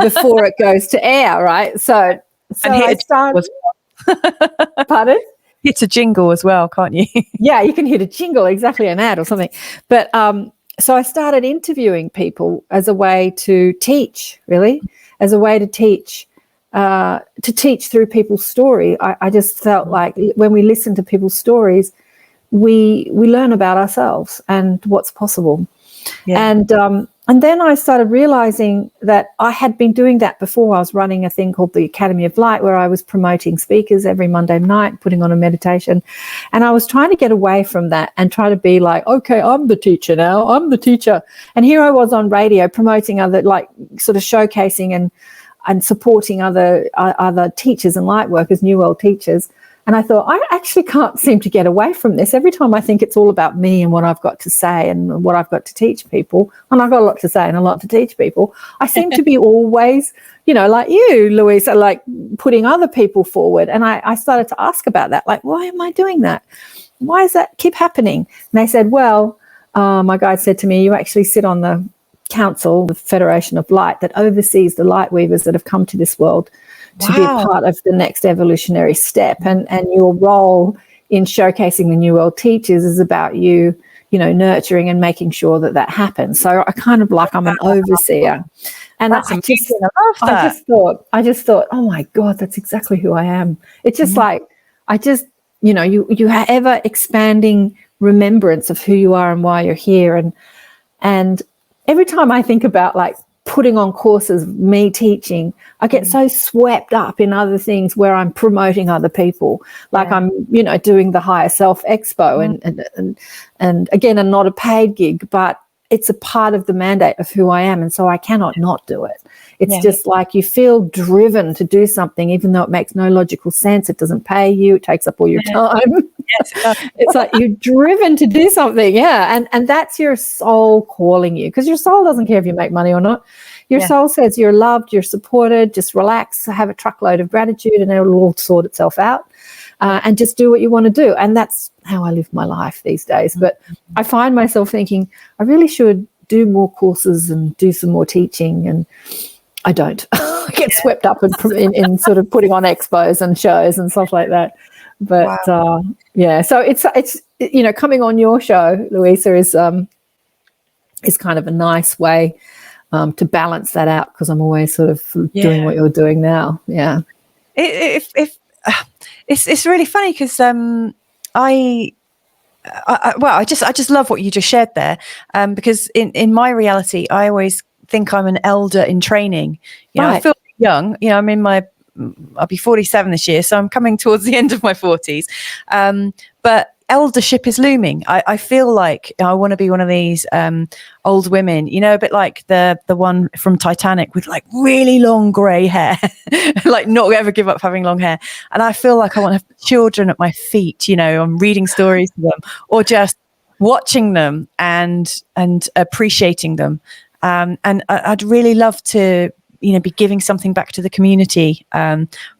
Speaker 2: before it goes to air, right? So I started. Pardon?
Speaker 1: Hit a jingle as well, can't you?
Speaker 2: Yeah, you can hit a jingle, exactly, an ad or something. But so I started interviewing people as a way to teach, really, as a way to teach through people's story. I just felt like when we listen to people's stories, we learn about ourselves and what's possible. Yeah. And then I started realizing that I had been doing that before. I was running a thing called the Academy of Light, where I was promoting speakers every Monday night, putting on a meditation. And I was trying to get away from that and try to be like, okay, I'm the teacher now. I'm the teacher. And here I was on radio promoting other, like sort of showcasing and supporting other teachers and light workers, New World teachers. And I thought, I actually can't seem to get away from this. Every time I think it's all about me and what I've got to say and what I've got to teach people, and I've got a lot to say and a lot to teach people, I seem to be always, like you, Louisa, like putting other people forward. And I started to ask about that, like, why am I doing that? Why does that keep happening? And they said, well, my guide said to me, you actually sit on the council, the Federation of Light, that oversees the light weavers that have come to this world to be a part of the next evolutionary step. And your role in showcasing the New World teachers is about you nurturing and making sure that happens. So I kind of like I'm an overseer. And I just thought, oh my God, that's exactly who I am. It's just like, you have ever expanding remembrance of who you are and why you're here. And every time I think about like putting on courses, me teaching, I get so swept up in other things where I'm promoting other people. Like I'm, doing the Higher Self Expo and again, I'm not a paid gig, but it's a part of the mandate of who I am. And so I cannot not do it. It's just like you feel driven to do something, even though it makes no logical sense. It doesn't pay you. It takes up all your time. It's like you're driven to do something. Yeah. And that's your soul calling you, because your soul doesn't care if you make money or not. Your soul says you're loved, you're supported, just relax, have a truckload of gratitude, and it'll all sort itself out. And just do what you want to do. And that's how I live my life these days. But I find myself thinking, I really should do more courses and do some more teaching, and I don't. I get swept up in sort of putting on expos and shows and stuff like that. But so it's coming on your show, Louisa, is kind of a nice way to balance that out, because I'm always sort of doing what you're doing now. Yeah.
Speaker 1: It's really funny because I just love what you just shared there, because in my reality, I always think I'm an elder in training. I feel young. I'll be 47 this year, so I'm coming towards the end of my 40s. But eldership is looming. I feel like I want to be one of these old women, a bit like the one from Titanic with like really long grey hair, like not ever give up having long hair. And I feel like I want to have children at my feet, I'm reading stories to them, or just watching them and appreciating them. And I'd really love to be giving something back to the community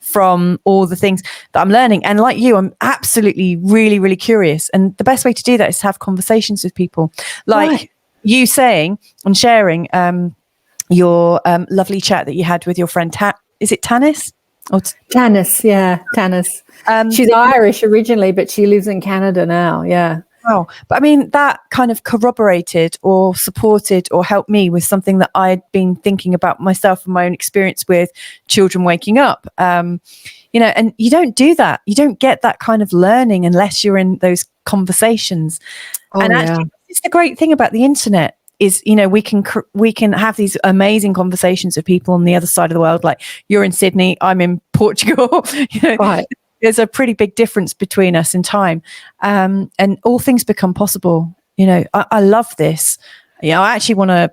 Speaker 1: from all the things that I'm learning. And like you, I'm absolutely really, really curious. And the best way to do that is to have conversations with people like you saying and sharing your lovely chat that you had with your friend. Is it Tanis?
Speaker 2: Tanis, yeah, Tanis. She's Irish originally, but she lives in Canada now, yeah.
Speaker 1: Wow. But I mean, that kind of corroborated or supported or helped me with something that I'd been thinking about myself and my own experience with children waking up. And you don't do that. You don't get that kind of learning unless you're in those conversations. Actually, it's the great thing about the internet is, we can have these amazing conversations with people on the other side of the world. Like you're in Sydney, I'm in Portugal,
Speaker 2: Right.
Speaker 1: There's a pretty big difference between us in time, and all things become possible. I love this. I actually want to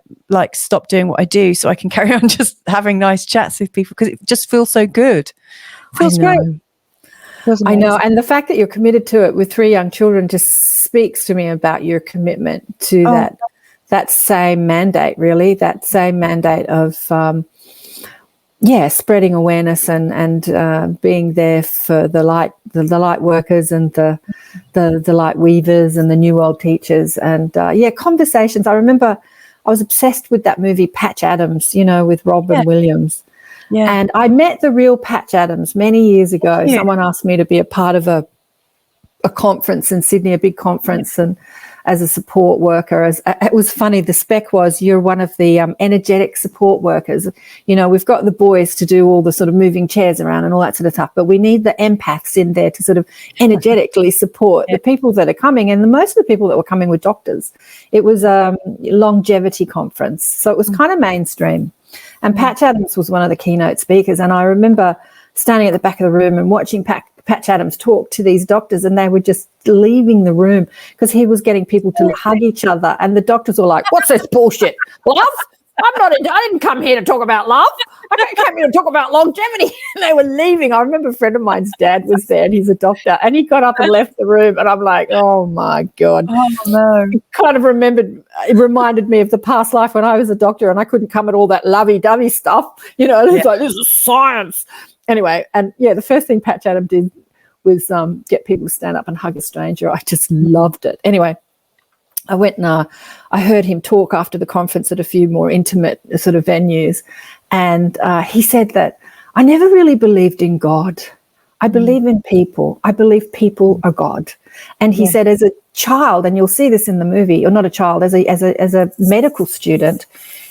Speaker 1: stop doing what I do so I can carry on just having nice chats with people, because it just feels so good. Feels great.
Speaker 2: I know, and the fact that you're committed to it with 3 young children just speaks to me about your commitment to that same mandate. Really, that same mandate of spreading awareness and being there for the light workers and the light weavers and the new world teachers, and conversations. I remember I was obsessed with that movie Patch Adams, with Robin Williams. Yeah. And I met the real Patch Adams many years ago. Yeah. Someone asked me to be a part of a conference in Sydney, a big conference, and as a support worker. It was funny, the spec was, you're one of the energetic support workers. We've got the boys to do all the sort of moving chairs around and all that sort of stuff, but we need the empaths in there to sort of energetically support the people that are coming. And most of the people that were coming were doctors. It was a longevity conference, so it was kind of mainstream. And Patch Adams was one of the keynote speakers. And I remember standing at the back of the room and watching Patch Adams talk to these doctors, and they were just leaving the room because he was getting people to hug each other. And the doctors were like, "What's this bullshit? Love? I didn't come here to talk about love. I came here to talk about longevity." And they were leaving. I remember a friend of mine's dad was there, and he's a doctor, and he got up and left the room. And I'm like, oh my God.
Speaker 1: Oh no.
Speaker 2: It kind of reminded me of the past life when I was a doctor and I couldn't come at all that lovey-dovey stuff. It's like, this is science. Anyway, and the first thing Patch Adams did was get people to stand up and hug a stranger. I just loved it. Anyway, I went and I heard him talk after the conference at a few more intimate sort of venues. And he said that, I never really believed in God. I believe in people. I believe people are God. And he said, as a child, and you'll see this in the movie, or not a child, as a medical student,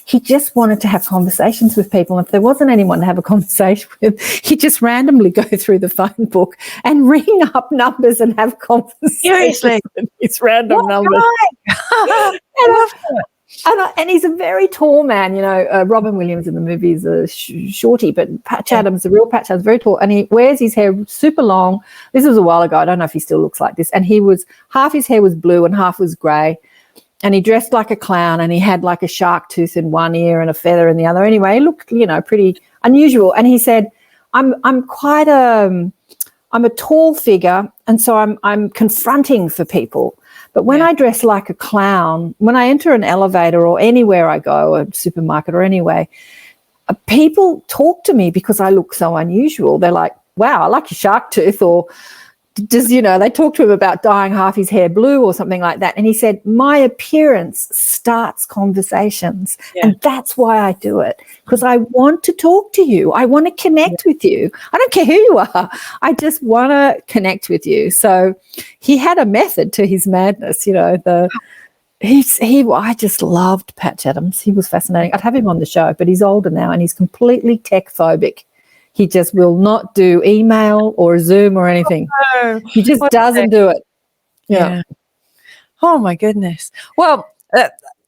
Speaker 2: he just wanted to have conversations with people. And if there wasn't anyone to have a conversation with, he'd just randomly go through the phone book and ring up numbers and have conversations.
Speaker 1: Seriously?
Speaker 2: With these random numbers. And he's a very tall man, Robin Williams in the movie is a shorty, but Patch Adams, the real Patch Adams, very tall, and he wears his hair super long. This was a while ago. I don't know if he still looks like this. And half his hair was blue and half was grey. And he dressed like a clown, and he had like a shark tooth in one ear and a feather in the other. Anyway, he looked, pretty unusual. And he said, I'm a tall figure, and so I'm confronting for people. But when I dress like a clown, when I enter an elevator or anywhere I go, a supermarket or anyway, people talk to me because I look so unusual. They're like, wow, I like your shark tooth, or does, you know, they talk to him about dyeing half his hair blue or something like that. And he said, my appearance starts conversations. And that's why I do it, because I want to talk to you. I want to connect with you. I don't care who you are. I just want to connect with you. So he had a method to his madness, you know, I just loved Patch Adams. He was fascinating. I'd have him on the show, but he's older now and he's completely tech phobic. He just will not do email or Zoom or anything.
Speaker 1: Oh, no.
Speaker 2: He just doesn't do it. Yeah.
Speaker 1: Oh my goodness. Well,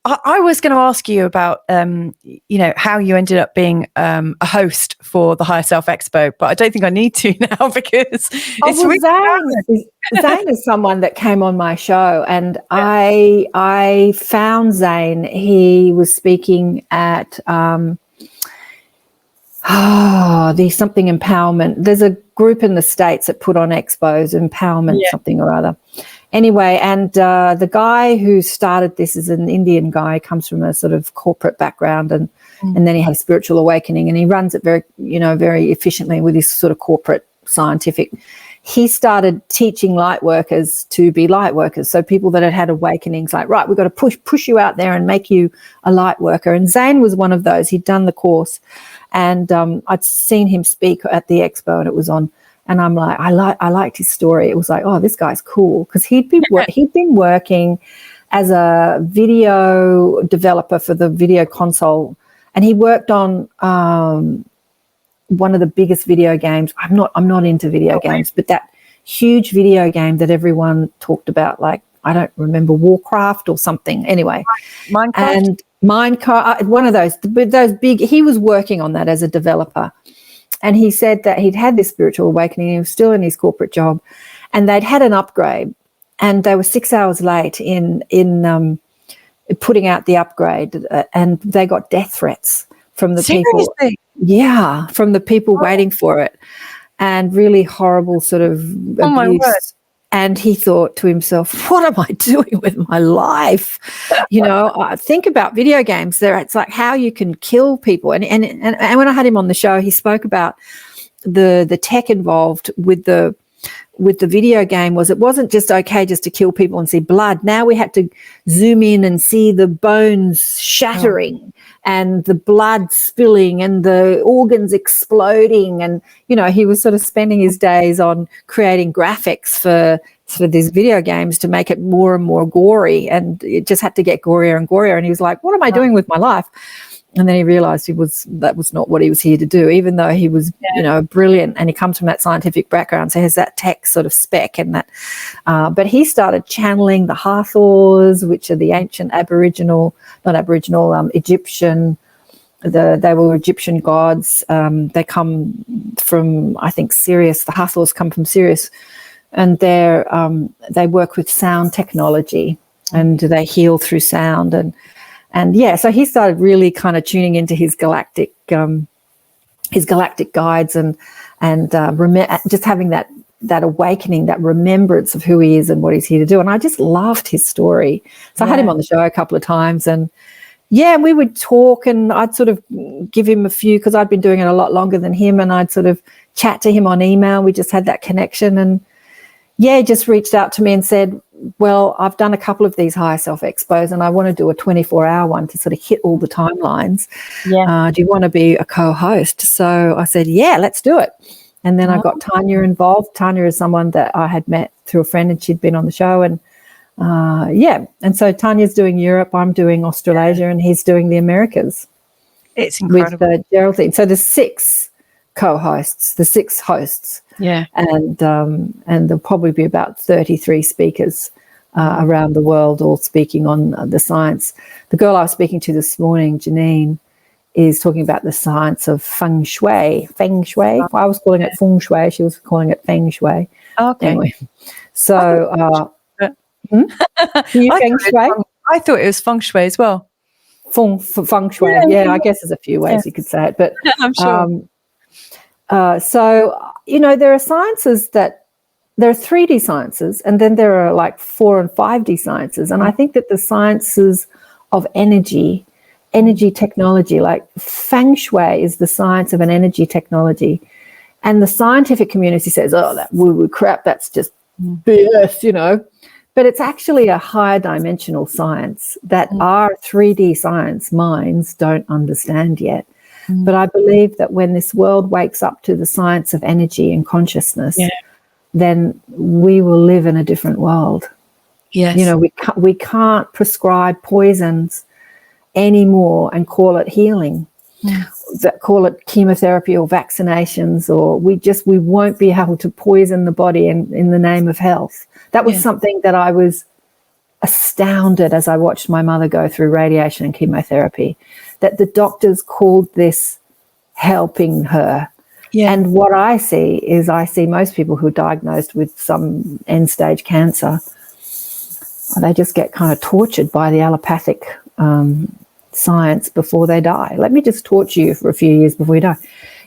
Speaker 1: I was going to ask you about, you know, how you ended up being a host for the Higher Self Expo, but I don't think I need to now because it's really
Speaker 2: Zane is someone that came on my show, and I found Zane. He was speaking at the something empowerment. There's a group in the States that put on expos, empowerment something or other. Anyway, and the guy who started this is an Indian guy, comes from a sort of corporate background, and then he had a spiritual awakening, and he runs it very, you know, very efficiently with his sort of corporate scientific. He started teaching light workers to be light workers. So people that had awakenings, like, right, we've got to push you out there and make you a light worker. And Zane was one of those. He'd done the course, and I'd seen him speak at the expo, and it was on. And I'm like, I liked his story. It was like, oh, this guy's cool, because he'd been working as a video developer for the video console, and he worked on one of the biggest video games. I'm not into video games, but that huge video game that everyone talked about, like, I don't remember, Warcraft or something. Anyway, Minecraft, one of those big. He was working on that as a developer. And he said that he'd had this spiritual awakening. He was still in his corporate job, and they'd had an upgrade, and they were 6 hours late in putting out the upgrade, and they got death threats from the people. Yeah, from the people waiting for it, and really horrible sort of abuse.
Speaker 1: Oh my word.
Speaker 2: And he thought to himself, what am I doing with my life? You know, think about video games. It's like how you can kill people. And when I had him on the show, he spoke about the tech involved with the video game. It wasn't just okay just to kill people and see blood. Now we had to zoom in and see the bones shattering and the blood spilling and the organs exploding. And, you know, he was sort of spending his days on creating graphics for these video games to make it more and more gory. And it just had to get gorier and gorier. And he was like, what am I doing with my life? And then he realized that was not what he was here to do, even though he was, you know, brilliant, and he comes from that scientific background, so he has that tech sort of spec and that. But he started channeling the Hathors, which are the ancient Egyptian. They were Egyptian gods. They come from, I think, Sirius. The Hathors come from Sirius, and they work with sound technology, and they heal through sound And yeah, so he started really kind of tuning into his galactic guides and just having that awakening, that remembrance of who he is and what he's here to do. And I just loved his story. So I had him on the show a couple of times, and we would talk, and I'd sort of give him a few, because I'd been doing it a lot longer than him, and I'd sort of chat to him on email. We just had that connection, and he just reached out to me and said, well, I've done a couple of these Higher Self Expos, and I want to do a 24-hour one to sort of hit all the timelines. Do you want to be a co-host? So I said, yeah, let's do it. And then I got Tanya involved. Tanya is someone that I had met through a friend, and she'd been on the show. And and so Tanya's doing Europe, I'm doing Australasia, and he's doing the Americas.
Speaker 1: It's incredible.
Speaker 2: With Geraldine. So there's 6 co-hosts, the 6 hosts.
Speaker 1: Yeah.
Speaker 2: And there'll probably be about 33 speakers around the world, all speaking on the science. The girl I was speaking to this morning, Janine, is talking about the science of feng shui. Feng shui. Well, I was calling it feng shui. She was calling it feng shui.
Speaker 1: Okay.
Speaker 2: Anyway, so feng shui?
Speaker 1: I thought it was feng shui as well.
Speaker 2: Feng shui. Yeah, I guess there's a few ways you could say it, but
Speaker 1: I'm sure.
Speaker 2: so, you know, there are sciences that there are 3D sciences, and then there are like 4 and 5D sciences. And I think that the sciences of energy technology, like Feng Shui is the science of an energy technology. And the scientific community says, oh, that woo-woo crap, that's just BS, you know. But it's actually a higher dimensional science that our 3D science minds don't understand yet. But I believe that when this world wakes up to the science of energy and consciousness, then we will live in a different world.
Speaker 1: Yes.
Speaker 2: You know, we can't prescribe poisons anymore and call it healing. That call it chemotherapy or vaccinations, or we won't be able to poison the body in the name of health. That was something that I was astounded as I watched my mother go through radiation and chemotherapy, that the doctors called this helping her. And what I see most people who are diagnosed with some end stage cancer, they just get kind of tortured by the allopathic science before they die. Let me just torture you for a few years before you die.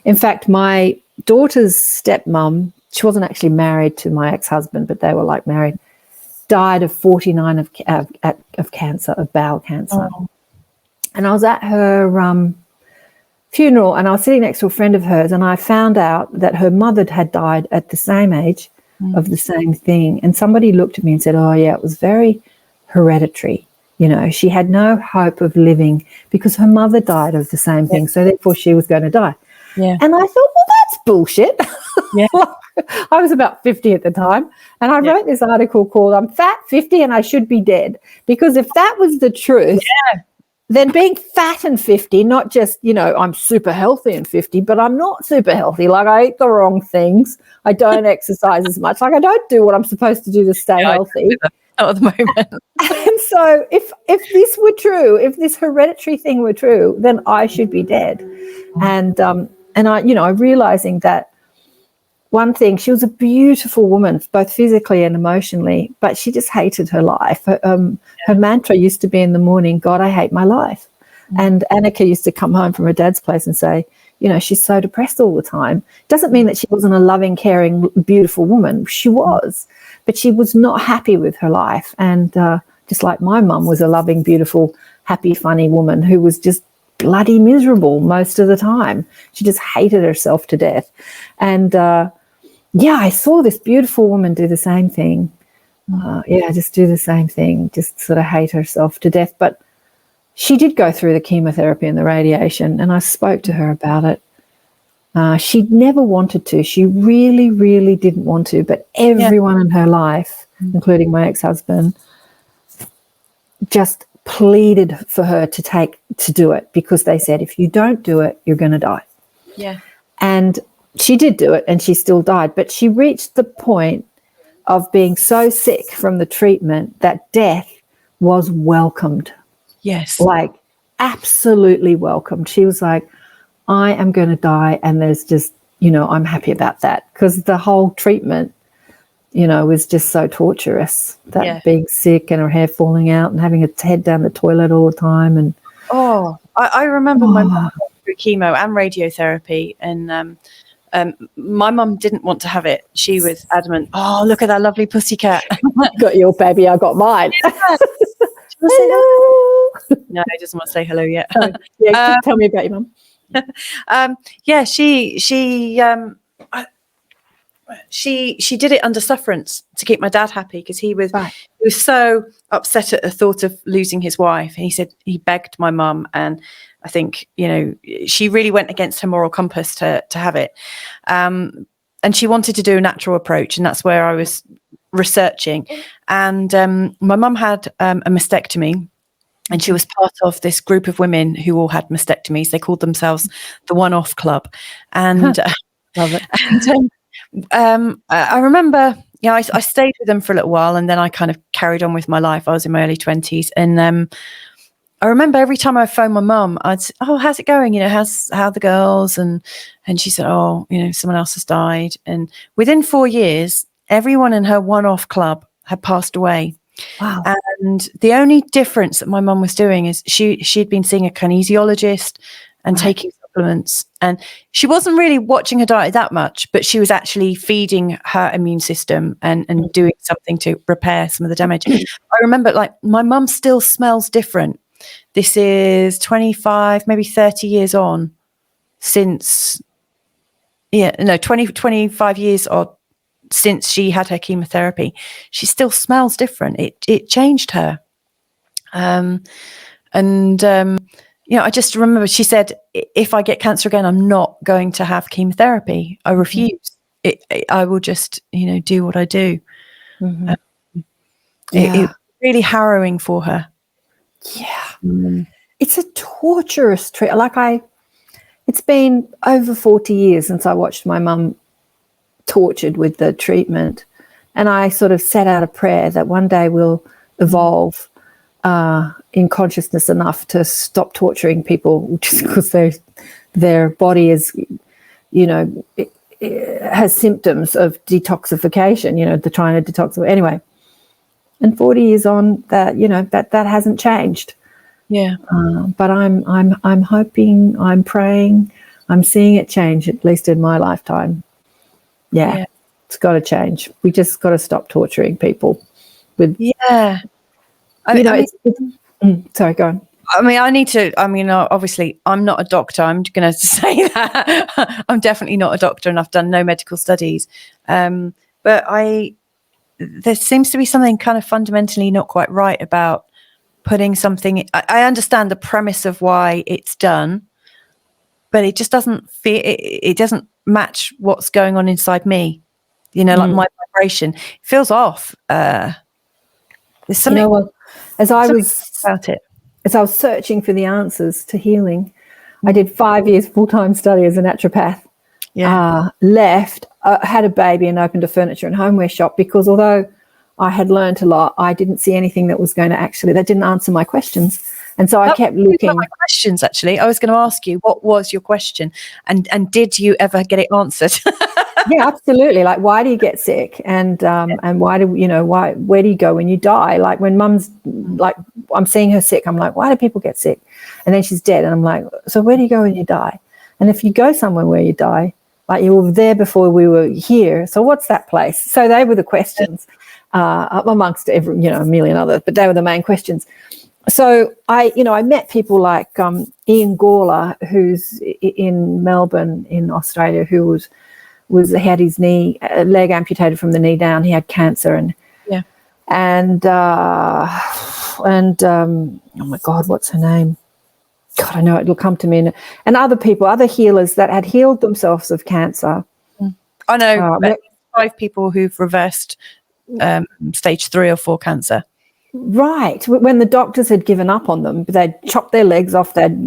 Speaker 2: In fact, my daughter's stepmom, she wasn't actually married to my ex-husband, but they were like married, died of 49 of cancer, of bowel cancer. And I was at her funeral, and I was sitting next to a friend of hers, and I found out that her mother had died at the same age of the same thing. And somebody looked at me and said, oh yeah, it was very hereditary. You know, she had no hope of living because her mother died of the same thing, so therefore she was going to die. And I thought, well, that's bullshit. I was about 50 at the time, and I wrote this article called I'm Fat, 50 and I Should Be Dead, because if that was the truth, then being fat and 50, not just, you know, I'm super healthy and 50, but I'm not super healthy. Like, I eat the wrong things. I don't exercise as much. Like, I don't do what I'm supposed to do to stay healthy.
Speaker 1: Not at the moment.
Speaker 2: And so if this were true, if this hereditary thing were true, then I should be dead. And I, you know, I'm realizing that one thing, she was a beautiful woman, both physically and emotionally, but she just hated her life. Her mantra used to be in the morning, God, I hate my life. And Annika used to come home from her dad's place and say, you know, she's so depressed all the time. Doesn't mean that she wasn't a loving, caring, beautiful woman. She was, but she was not happy with her life. And just like my mum was a loving, beautiful, happy, funny woman who was just bloody miserable most of the time. She just hated herself to death. And I saw this beautiful woman do the same thing. Just do the same thing, just sort of hate herself to death. But she did go through the chemotherapy and the radiation, and I spoke to her about it. She never wanted to. She really, really didn't want to, but everyone in her life, including my ex-husband, just pleaded for her to do it, because they said, if you don't do it, you're going to die. And she did do it, and she still died. But she reached the point of being so sick from the treatment that death was welcomed. Like, absolutely welcomed. She was like, I am going to die, and there's just, you know, I'm happy about that, because the whole treatment, you know, was just so torturous, that being sick and her hair falling out and having her head down the toilet all the time. And
Speaker 1: I remember my mum through chemo and radiotherapy, and my mum didn't want to have it. She was adamant, oh, look at that lovely pussycat.
Speaker 2: Got your baby, I got mine.
Speaker 1: Hello. No, he doesn't want to say hello yet.
Speaker 2: Just tell me about your mum.
Speaker 1: She did it under sufferance to keep my dad happy, because he was so upset at the thought of losing his wife. He said he begged my mum, and I think, you know, she really went against her moral compass to have it. And she wanted to do a natural approach, and that's where I was researching. And my mum had a mastectomy, and she was part of this group of women who all had mastectomies. They called themselves the One-Off Club. And
Speaker 2: love it.
Speaker 1: And I remember, you know, I stayed with them for a little while, and then I kind of carried on with my life. I was in my early 20s, and I remember every time I phoned my mum, I'd say, oh, how's it going? You know, how are the girls? And she said, oh, you know, someone else has died. And within 4 years, everyone in her One-Off Club had passed away.
Speaker 2: Wow.
Speaker 1: And the only difference that my mum was doing is she'd been seeing a kinesiologist and taking supplements, and she wasn't really watching her diet that much, but she was actually feeding her immune system and doing something to repair some of the damage. I remember, like, my mum still smells different. This is 25, maybe 30 years on since, 25 years or since she had her chemotherapy. She still smells different. It changed her. I just remember she said, if I get cancer again, I'm not going to have chemotherapy. I refuse. I will just, do what I do.
Speaker 2: Mm-hmm.
Speaker 1: It was really harrowing for her.
Speaker 2: Yeah. It's a torturous treatment. It's been over 40 years since I watched my mum tortured with the treatment. And I sort of set out a prayer that one day we'll evolve in consciousness enough to stop torturing people just because their body is, it has symptoms of detoxification, they're trying to detoxify. Anyway, and 40 years on, that that hasn't changed.
Speaker 1: Yeah.
Speaker 2: But I'm hoping, I'm praying, I'm seeing it change, at least in my lifetime. Yeah. It's got to change. We just got to stop torturing people with.
Speaker 1: Yeah.
Speaker 2: Sorry, go on.
Speaker 1: Obviously, I'm not a doctor. I'm going to say that. I'm definitely not a doctor, and I've done no medical studies. But there seems to be something kind of fundamentally not quite right about putting something. I understand the premise of why it's done, but it just doesn't feel. It doesn't match what's going on inside me. Like my vibration, it feels off. There's something. As I was searching for the answers to healing,
Speaker 2: I did 5 years full-time study as a naturopath. Left, had a baby and opened a furniture and homeware shop because although I had learned a lot, I didn't see anything that was going to that didn't answer my questions. And so I kept looking.
Speaker 1: My questions, actually. I was going to ask you, what was your question? And did you ever get it answered?
Speaker 2: Yeah, absolutely. Like, why do you get sick? And why where do you go when you die? Like when mum's like, I'm seeing her sick. I'm like, why do people get sick? And then she's dead. And I'm like, so where do you go when you die? And if you go somewhere where you die, like you were there before we were here. So what's that place? So they were the questions amongst a million others, but they were the main questions. So I met people like Ian Gawler, who's in Melbourne in Australia, who had his leg amputated from the knee down. He had cancer and oh my God, what's her name? God, I know it'll come to me. And other people, other healers that had healed themselves of cancer.
Speaker 1: I know 5 people who've reversed stage 3 or 4 cancer.
Speaker 2: Right. When the doctors had given up on them, they'd chopped their legs off, they'd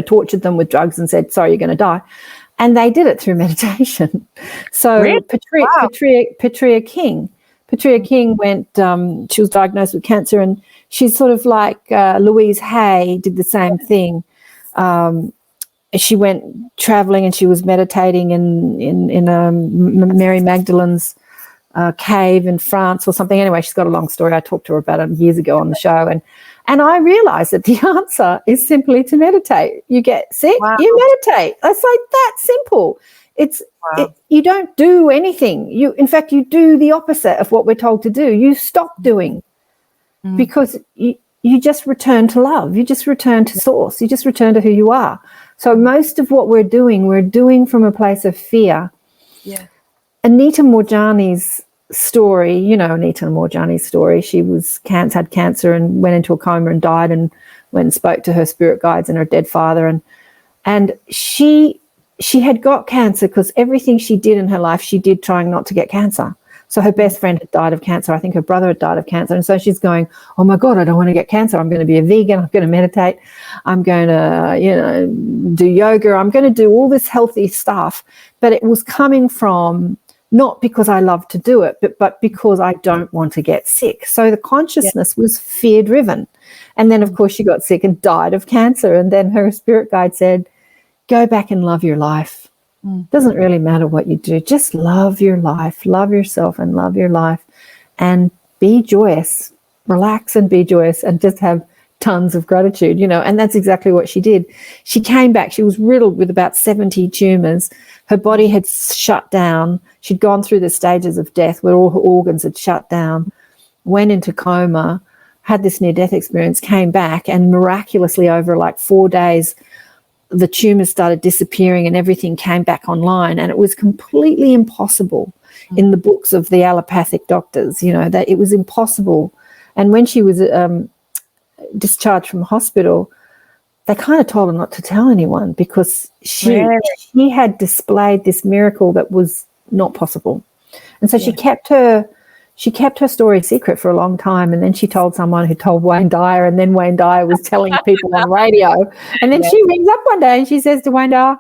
Speaker 2: tortured them with drugs and said, sorry, you're going to die. And they did it through meditation. So
Speaker 1: really?
Speaker 2: Petria King went, she was diagnosed with cancer, and she's sort of like Louise Hay did the same thing. She went traveling and she was meditating in Mary Magdalene's cave in France or something. Anyway, she's got a long story. I talked to her about it years ago on the show. And I realized that the answer is simply to meditate. You get sick, you meditate. It's like that simple. You don't do anything. In fact, you do the opposite of what we're told to do. You stop doing because you just return to love. You just return to source. You just return to who you are. So most of what we're doing from a place of fear.
Speaker 1: Yeah.
Speaker 2: Anita Moorjani's story, she had cancer and went into a coma and died, and went and spoke to her spirit guides and her dead father. And she had got cancer because everything she did in her life, she did trying not to get cancer. So her best friend had died of cancer. I think her brother had died of cancer. And so she's going, oh my God, I don't want to get cancer. I'm going to be a vegan. I'm going to meditate. I'm going to, do yoga. I'm going to do all this healthy stuff. But it was coming from not because I love to do it, but because I don't want to get sick. So the consciousness was fear-driven. And then, of course, she got sick and died of cancer. And then her spirit guide said, go back and love your life. Doesn't really matter what you do. Just love your life, love yourself and love your life, and be joyous. Relax and be joyous, and just have tons of gratitude, and that's exactly what she did. She came back. She was riddled with about 70 tumours. Her body had shut down. She'd gone through the stages of death where all her organs had shut down, went into coma, had this near-death experience, came back, and miraculously over like 4 days, the tumours started disappearing and everything came back online. And it was completely impossible in the books of the allopathic doctors, that it was impossible. And when she was discharged from hospital, they kind of told her not to tell anyone because she had displayed this miracle that was not possible. And so she kept her story secret for a long time, and then she told someone who told Wayne Dyer, and then Wayne Dyer was telling people on radio. And then she rings up one day and she says to Wayne Dyer,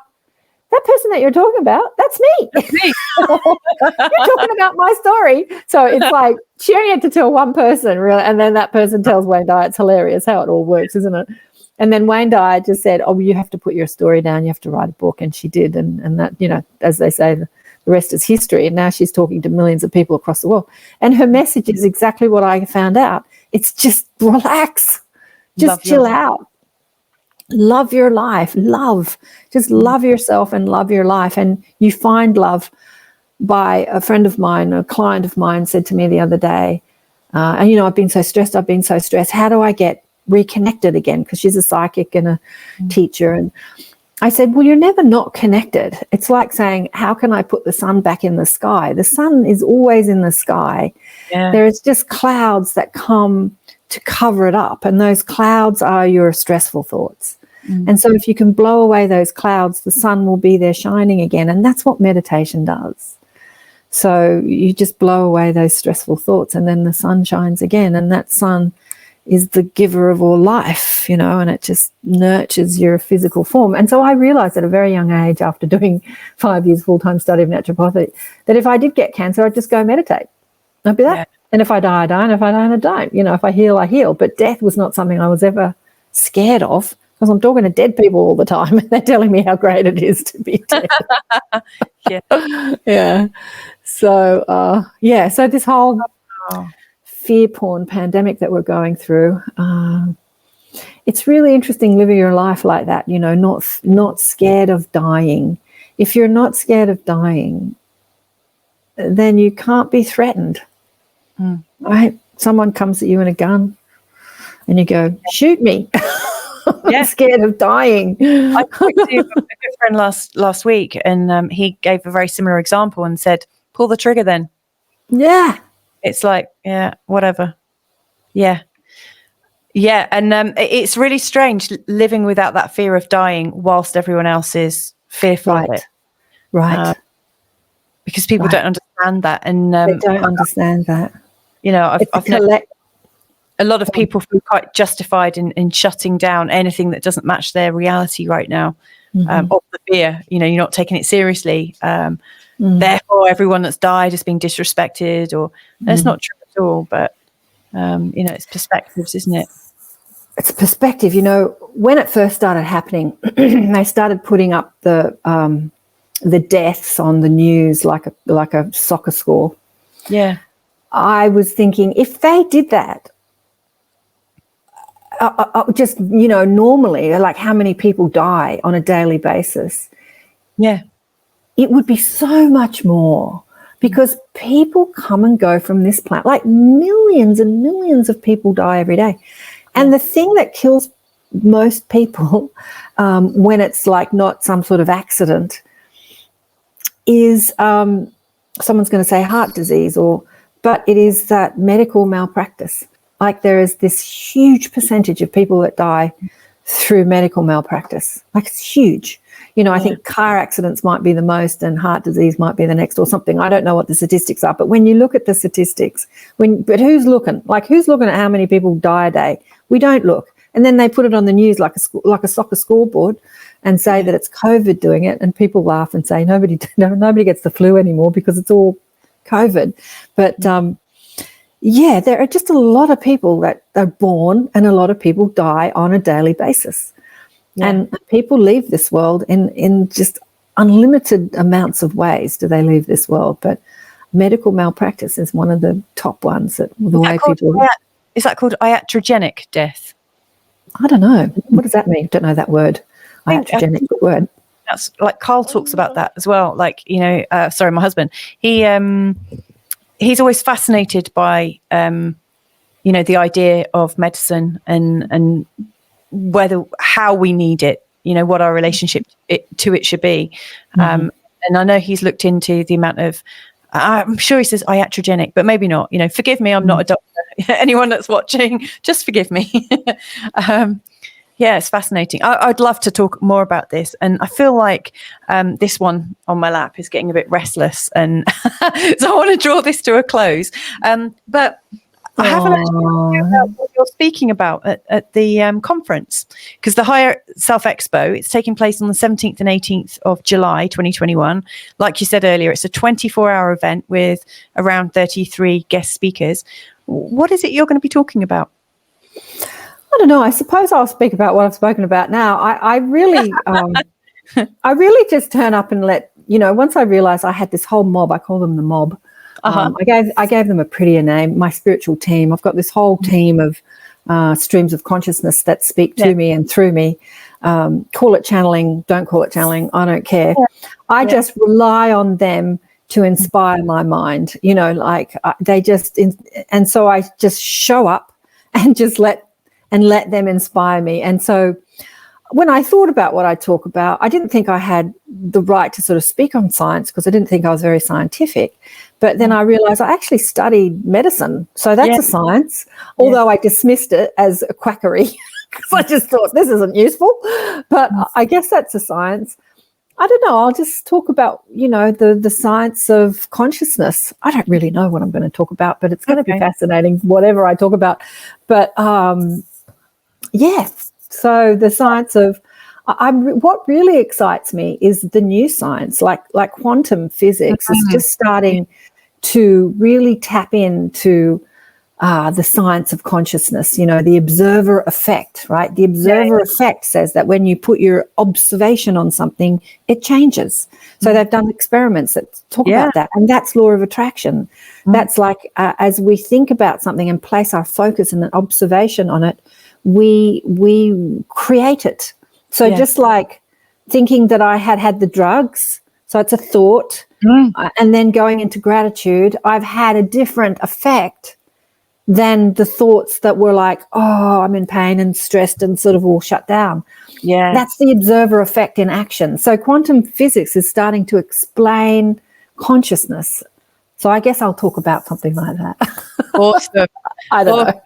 Speaker 2: "That person that you're talking about, that's me. You're talking about my story." So it's like she only had to tell one person, really, and then that person tells Wayne Dyer. It's hilarious how it all works, isn't it? And then Wayne Dyer just said, "Oh, you have to put your story down. You have to write a book." And she did. And that, as they say, the rest is history. And now she's talking to millions of people across the world. And her message is exactly what I found out. It's just relax. Just chill out. Love your life. Just love yourself and love your life. And you find love by a friend of mine, a client of mine said to me the other day, and I've been so stressed. How do I get reconnected again? Because she's a psychic and a teacher. And I said, well, you're never not connected. It's like saying, how can I put the sun back in the sky? The sun is always in the sky. Yeah. There's just clouds that come to cover it up, and those clouds are your stressful thoughts. And so if you can blow away those clouds, the sun will be there shining again, and that's what meditation does. So you just blow away those stressful thoughts, and then the sun shines again, and that sun is the giver of all life, and it just nurtures your physical form. And so I realized at a very young age, after doing 5 years full-time study of naturopathy, that if I did get cancer, I'd just go meditate. I'd be that. Yeah. And if I die, I die. And if I don't, I don't. If I heal, I heal. But death was not something I was ever scared of, because I'm talking to dead people all the time and they're telling me how great it is to be dead. Yeah. So, so this whole fear porn pandemic that we're going through, it's really interesting living your life like that, not scared of dying. If you're not scared of dying, then you can't be threatened. Right? Someone comes at you in a gun and you go, shoot me. I'm scared of dying.
Speaker 1: I talked to a good friend last week, and he gave a very similar example and said, pull the trigger then.
Speaker 2: Yeah.
Speaker 1: It's like, whatever. Yeah. Yeah. And it's really strange living without that fear of dying whilst everyone else is fearful of it.
Speaker 2: Right.
Speaker 1: Because people don't understand that. And
Speaker 2: they don't understand that.
Speaker 1: I've known a lot of people feel quite justified in shutting down anything that doesn't match their reality right now, of the fear. You're not taking it seriously. Therefore, everyone that's died is being disrespected, or that's not true at all. But it's perspectives, isn't it?
Speaker 2: It's perspective. When it first started happening, they started putting up the deaths on the news like a soccer score.
Speaker 1: Yeah.
Speaker 2: I was thinking, if they did that, just, normally, like how many people die on a daily basis.
Speaker 1: Yeah.
Speaker 2: It would be so much more, because people come and go from this planet. Like millions and millions of people die every day. And the thing that kills most people when it's like not some sort of accident is someone's going to say heart disease, but it is that medical malpractice. Like there is this huge percentage of people that die through medical malpractice. Like it's huge. I think car accidents might be the most and heart disease might be the next or something. I don't know what the statistics are, but when you look at the statistics, but who's looking? Like who's looking at how many people die a day? We don't look. And then they put it on the news like a soccer scoreboard and say that it's COVID doing it, and people laugh and say nobody gets the flu anymore because it's all COVID. But there are just a lot of people that are born and a lot of people die on a daily basis. Yeah. And people leave this world in just unlimited amounts of ways do they leave this world. But medical malpractice is one of the top ones. Is that called iatrogenic death? I don't know. What does that mean? Don't know that word. Iatrogenic, good word.
Speaker 1: That's like Carl talks about that as well. Like, sorry, my husband, he's always fascinated by, the idea of medicine and how we need it, what our relationship to it should be. And I know he's looked into the amount of, I'm sure he says iatrogenic, but maybe not. Forgive me, I'm not a doctor. Anyone that's watching, just forgive me. Yeah, it's fascinating. I'd love to talk more about this. And I feel like this one on my lap is getting a bit restless. And so I want to draw this to a close. But I haven't actually talked about what you're speaking about at the conference, because the Higher Self Expo, it's taking place on the 17th and 18th of July, 2021. Like you said earlier, it's a 24-hour event with around 33 guest speakers. What is it you're going to be talking about?
Speaker 2: I don't know. I suppose I'll speak about what I've spoken about now. I really, I really just turn up and let, once I realized I had this whole mob, I call them the mob. I gave them a prettier name, my spiritual team. I've got this whole team of streams of consciousness that speak to me and through me. Call it channeling, don't call it channeling, I don't care. I just rely on them to inspire my mind, and so I just show up and just let them inspire me. And so when I thought about what I talk about, I didn't think I had the right to sort of speak on science because I didn't think I was very scientific. But then I realized I actually studied medicine. So that's a science, although I dismissed it as a quackery because I just thought this isn't useful. But I guess that's a science. I don't know. I'll just talk about, the science of consciousness. I don't really know what I'm going to talk about, but it's going to be fascinating, whatever I talk about. But so the science of what really excites me is the new science, like quantum physics is just starting to really tap into the science of consciousness, the observer effect, right? The observer effect says that when you put your observation on something, it changes. So they've done experiments that talk about that. And that's law of attraction. That's like as we think about something and place our focus and an observation on it, we create it. So just like thinking that I had the drugs, so it's a thought, and then going into gratitude, I've had a different effect than the thoughts that were like, oh, I'm in pain and stressed and sort of all shut down. Yeah. That's the observer effect in action. So quantum physics is starting to explain consciousness. So I guess I'll talk about something like that.
Speaker 3: Awesome.
Speaker 2: I don't know.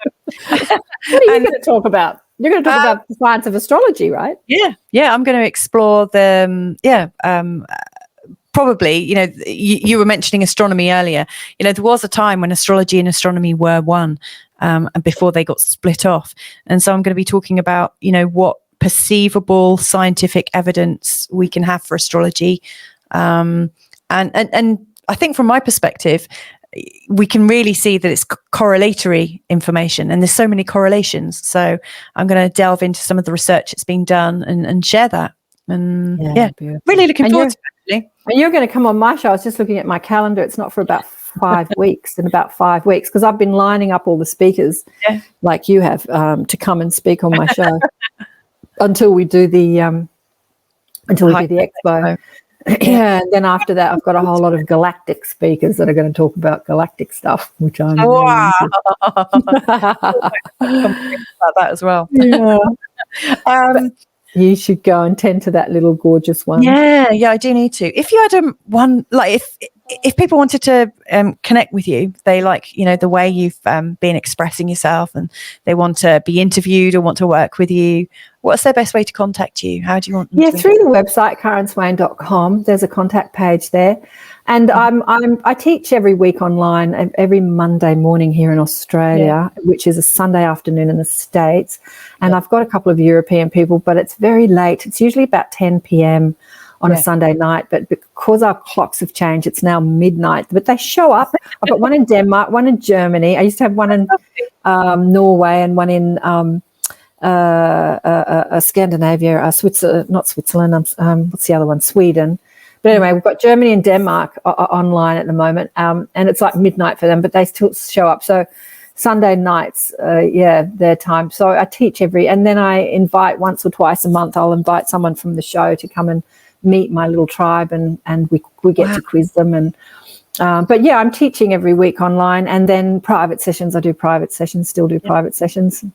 Speaker 2: What are you going to talk about? You're going to talk about the science of astrology, right?
Speaker 1: Yeah. I'm going to explore probably, you were mentioning astronomy earlier. There was a time when astrology and astronomy were one, and before they got split off. And so I'm going to be talking about, what perceivable scientific evidence we can have for astrology. And I think from my perspective, we can really see that it's correlatory information, and there's so many correlations. So I'm going to delve into some of the research that's being done and share that. And really looking forward to it, actually.
Speaker 2: And you're going to come on my show. I was just looking at my calendar. It's not for about 5 weeks, in about 5 weeks, because I've been lining up all the speakers like you have to come and speak on my show until we do the expo. Yeah, and then after that, I've got a whole lot of galactic speakers that are going to talk about galactic stuff, which I'm
Speaker 1: about that as well.
Speaker 2: You should go and tend to that little gorgeous one.
Speaker 1: Yeah, I do need to. If you had one, like if people wanted to connect with you, they like, the way you've been expressing yourself, and they want to be interviewed or want to work with you, what's their best way to contact you? How do you want them to?
Speaker 2: Through the website, karenswain.com. There's a contact page there. And I teach every week online, every Monday morning here in Australia, which is a Sunday afternoon in the States. And I've got a couple of European people, but it's very late. It's usually about 10 p.m. on a Sunday night. But because our clocks have changed, it's now midnight. But they show up. I've got one in Denmark, one in Germany. I used to have one in Norway and one in Scandinavia, Switzerland, not Switzerland. What's the other one? Sweden. But anyway, we've got Germany and Denmark online at the moment, and it's like midnight for them, but they still show up. So Sunday nights, their time. So I teach and then I invite once or twice a month, I'll invite someone from the show to come and meet my little tribe, and we get to quiz them. And but yeah, I'm teaching every week online, and then private sessions. I do private sessions, still do private sessions,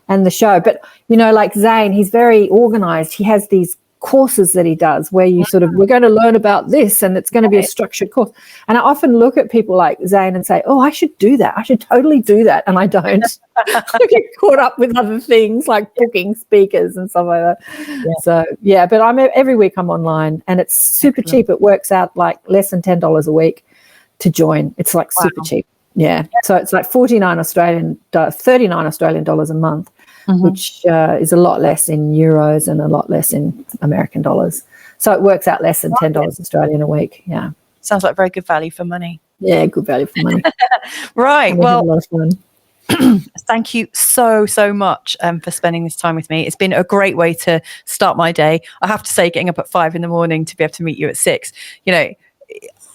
Speaker 2: and the show. But, you know, like Zane, he's very organized. He has these courses that he does where you sort of, we're going to learn about this, and it's going to be a structured course. And I often look at people like Zane and say, oh, I should do that. I should totally do that. And I don't. I get caught up with other things like booking speakers and stuff like that. Yeah. So, yeah, but every week I'm online, and it's super cheap. It works out like less than $10 a week to join. It's like super cheap. Yeah. So it's like 39 Australian dollars a month, which is a lot less in euros and a lot less in American dollars. So it works out less than $10 Australian a week. Yeah.
Speaker 1: Sounds like very good value for money.
Speaker 2: Yeah, good value for money.
Speaker 1: Right.
Speaker 2: Well, a lot of fun.
Speaker 1: Thank you so much for spending this time with me. It's been a great way to start my day. I have to say, getting up at 5 a.m. to be able to meet you at 6, you know,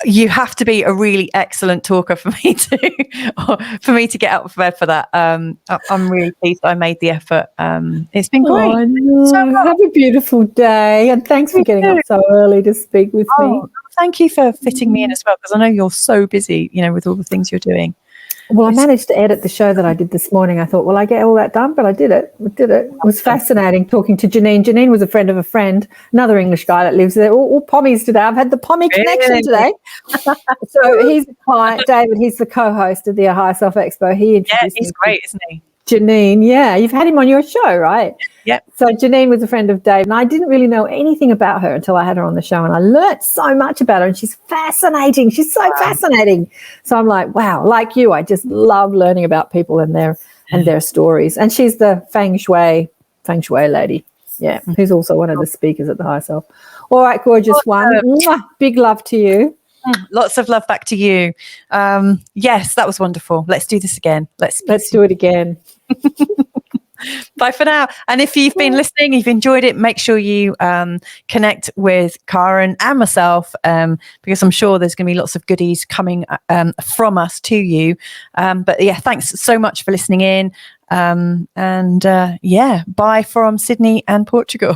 Speaker 1: you have to be a really excellent talker for me to get out of bed for that. I'm really pleased I made the effort. It's been great.
Speaker 2: Oh, no. So have a beautiful day, and thanks for getting up so early to speak with me.
Speaker 1: Thank you for fitting me in as well, because I know you're so busy, you know, with all the things you're doing.
Speaker 2: Well, I managed to edit the show that I did this morning. I thought, will I get all that done? But I did it. It was fascinating talking to Janine. Janine was a friend of a friend, another English guy that lives there. All pommies today. I've had the pommie connection today. So he's a client, David. He's the co-host of the Higher Self Expo. He introduced
Speaker 1: he's great, isn't he?
Speaker 2: Janine, yeah. You've had him on your show, right?
Speaker 1: Yep.
Speaker 2: So Janine was a friend of Dave, and I didn't really know anything about her until I had her on the show, and I learnt so much about her, and she's fascinating. She's so fascinating. So I'm like, wow, like you, I just love learning about people and their stories. And she's the feng shui lady, who's also one of the speakers at the Higher Self. All right, gorgeous one. Mwah, big love to you.
Speaker 1: Lots of love back to you. Yes, that was wonderful. Let's do this again. Let's
Speaker 2: do it again.
Speaker 1: Bye for now. And if you've been listening, you've enjoyed it, make sure you connect with Karen and myself, because I'm sure there's going to be lots of goodies coming from us to you. But yeah, thanks so much for listening in. Bye from Sydney and Portugal.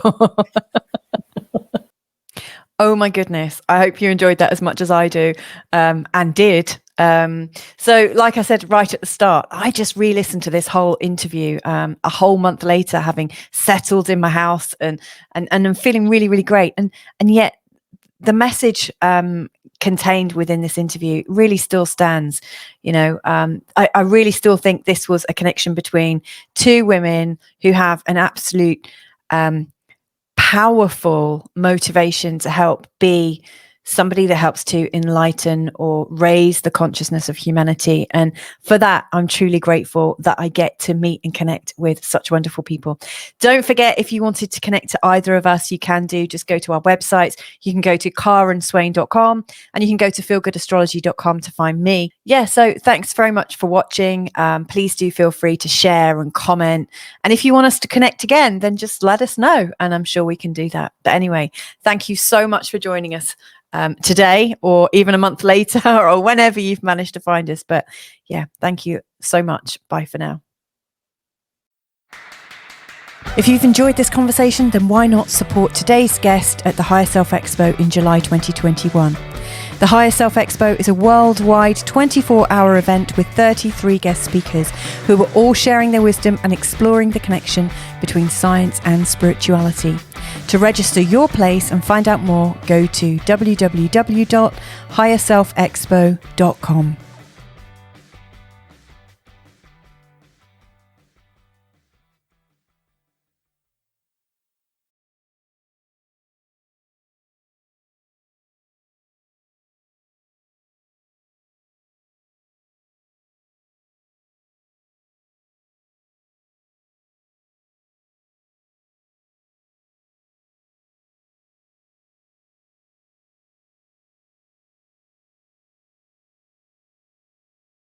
Speaker 1: Oh my goodness. I hope you enjoyed that as much as I do, and did. So like I said right at the start, I just re-listened to this whole interview a whole month later, having settled in my house, and I'm feeling really, really great. And yet the message contained within this interview really still stands. You know, I really still think this was a connection between two women who have an absolute powerful motivation to help be somebody that helps to enlighten or raise the consciousness of humanity. And for that, I'm truly grateful that I get to meet and connect with such wonderful people. Don't forget, if you wanted to connect to either of us, you can do. Just go to our websites. You can go to karenswain.com, and you can go to feelgoodastrology.com to find me. Yeah, so thanks very much for watching. Please do feel free to share and comment. And if you want us to connect again, then just let us know, and I'm sure we can do that. But anyway, thank you so much for joining us today, or even a month later, or whenever you've managed to find us. But yeah, thank you so much. Bye for now. If you've enjoyed this conversation, then why not support today's guest at the Higher Self Expo in July 2021. The Higher Self Expo is a worldwide 24-hour event with 33 guest speakers who are all sharing their wisdom and exploring the connection between science and spirituality. To register your place and find out more, go to www.higherselfexpo.com.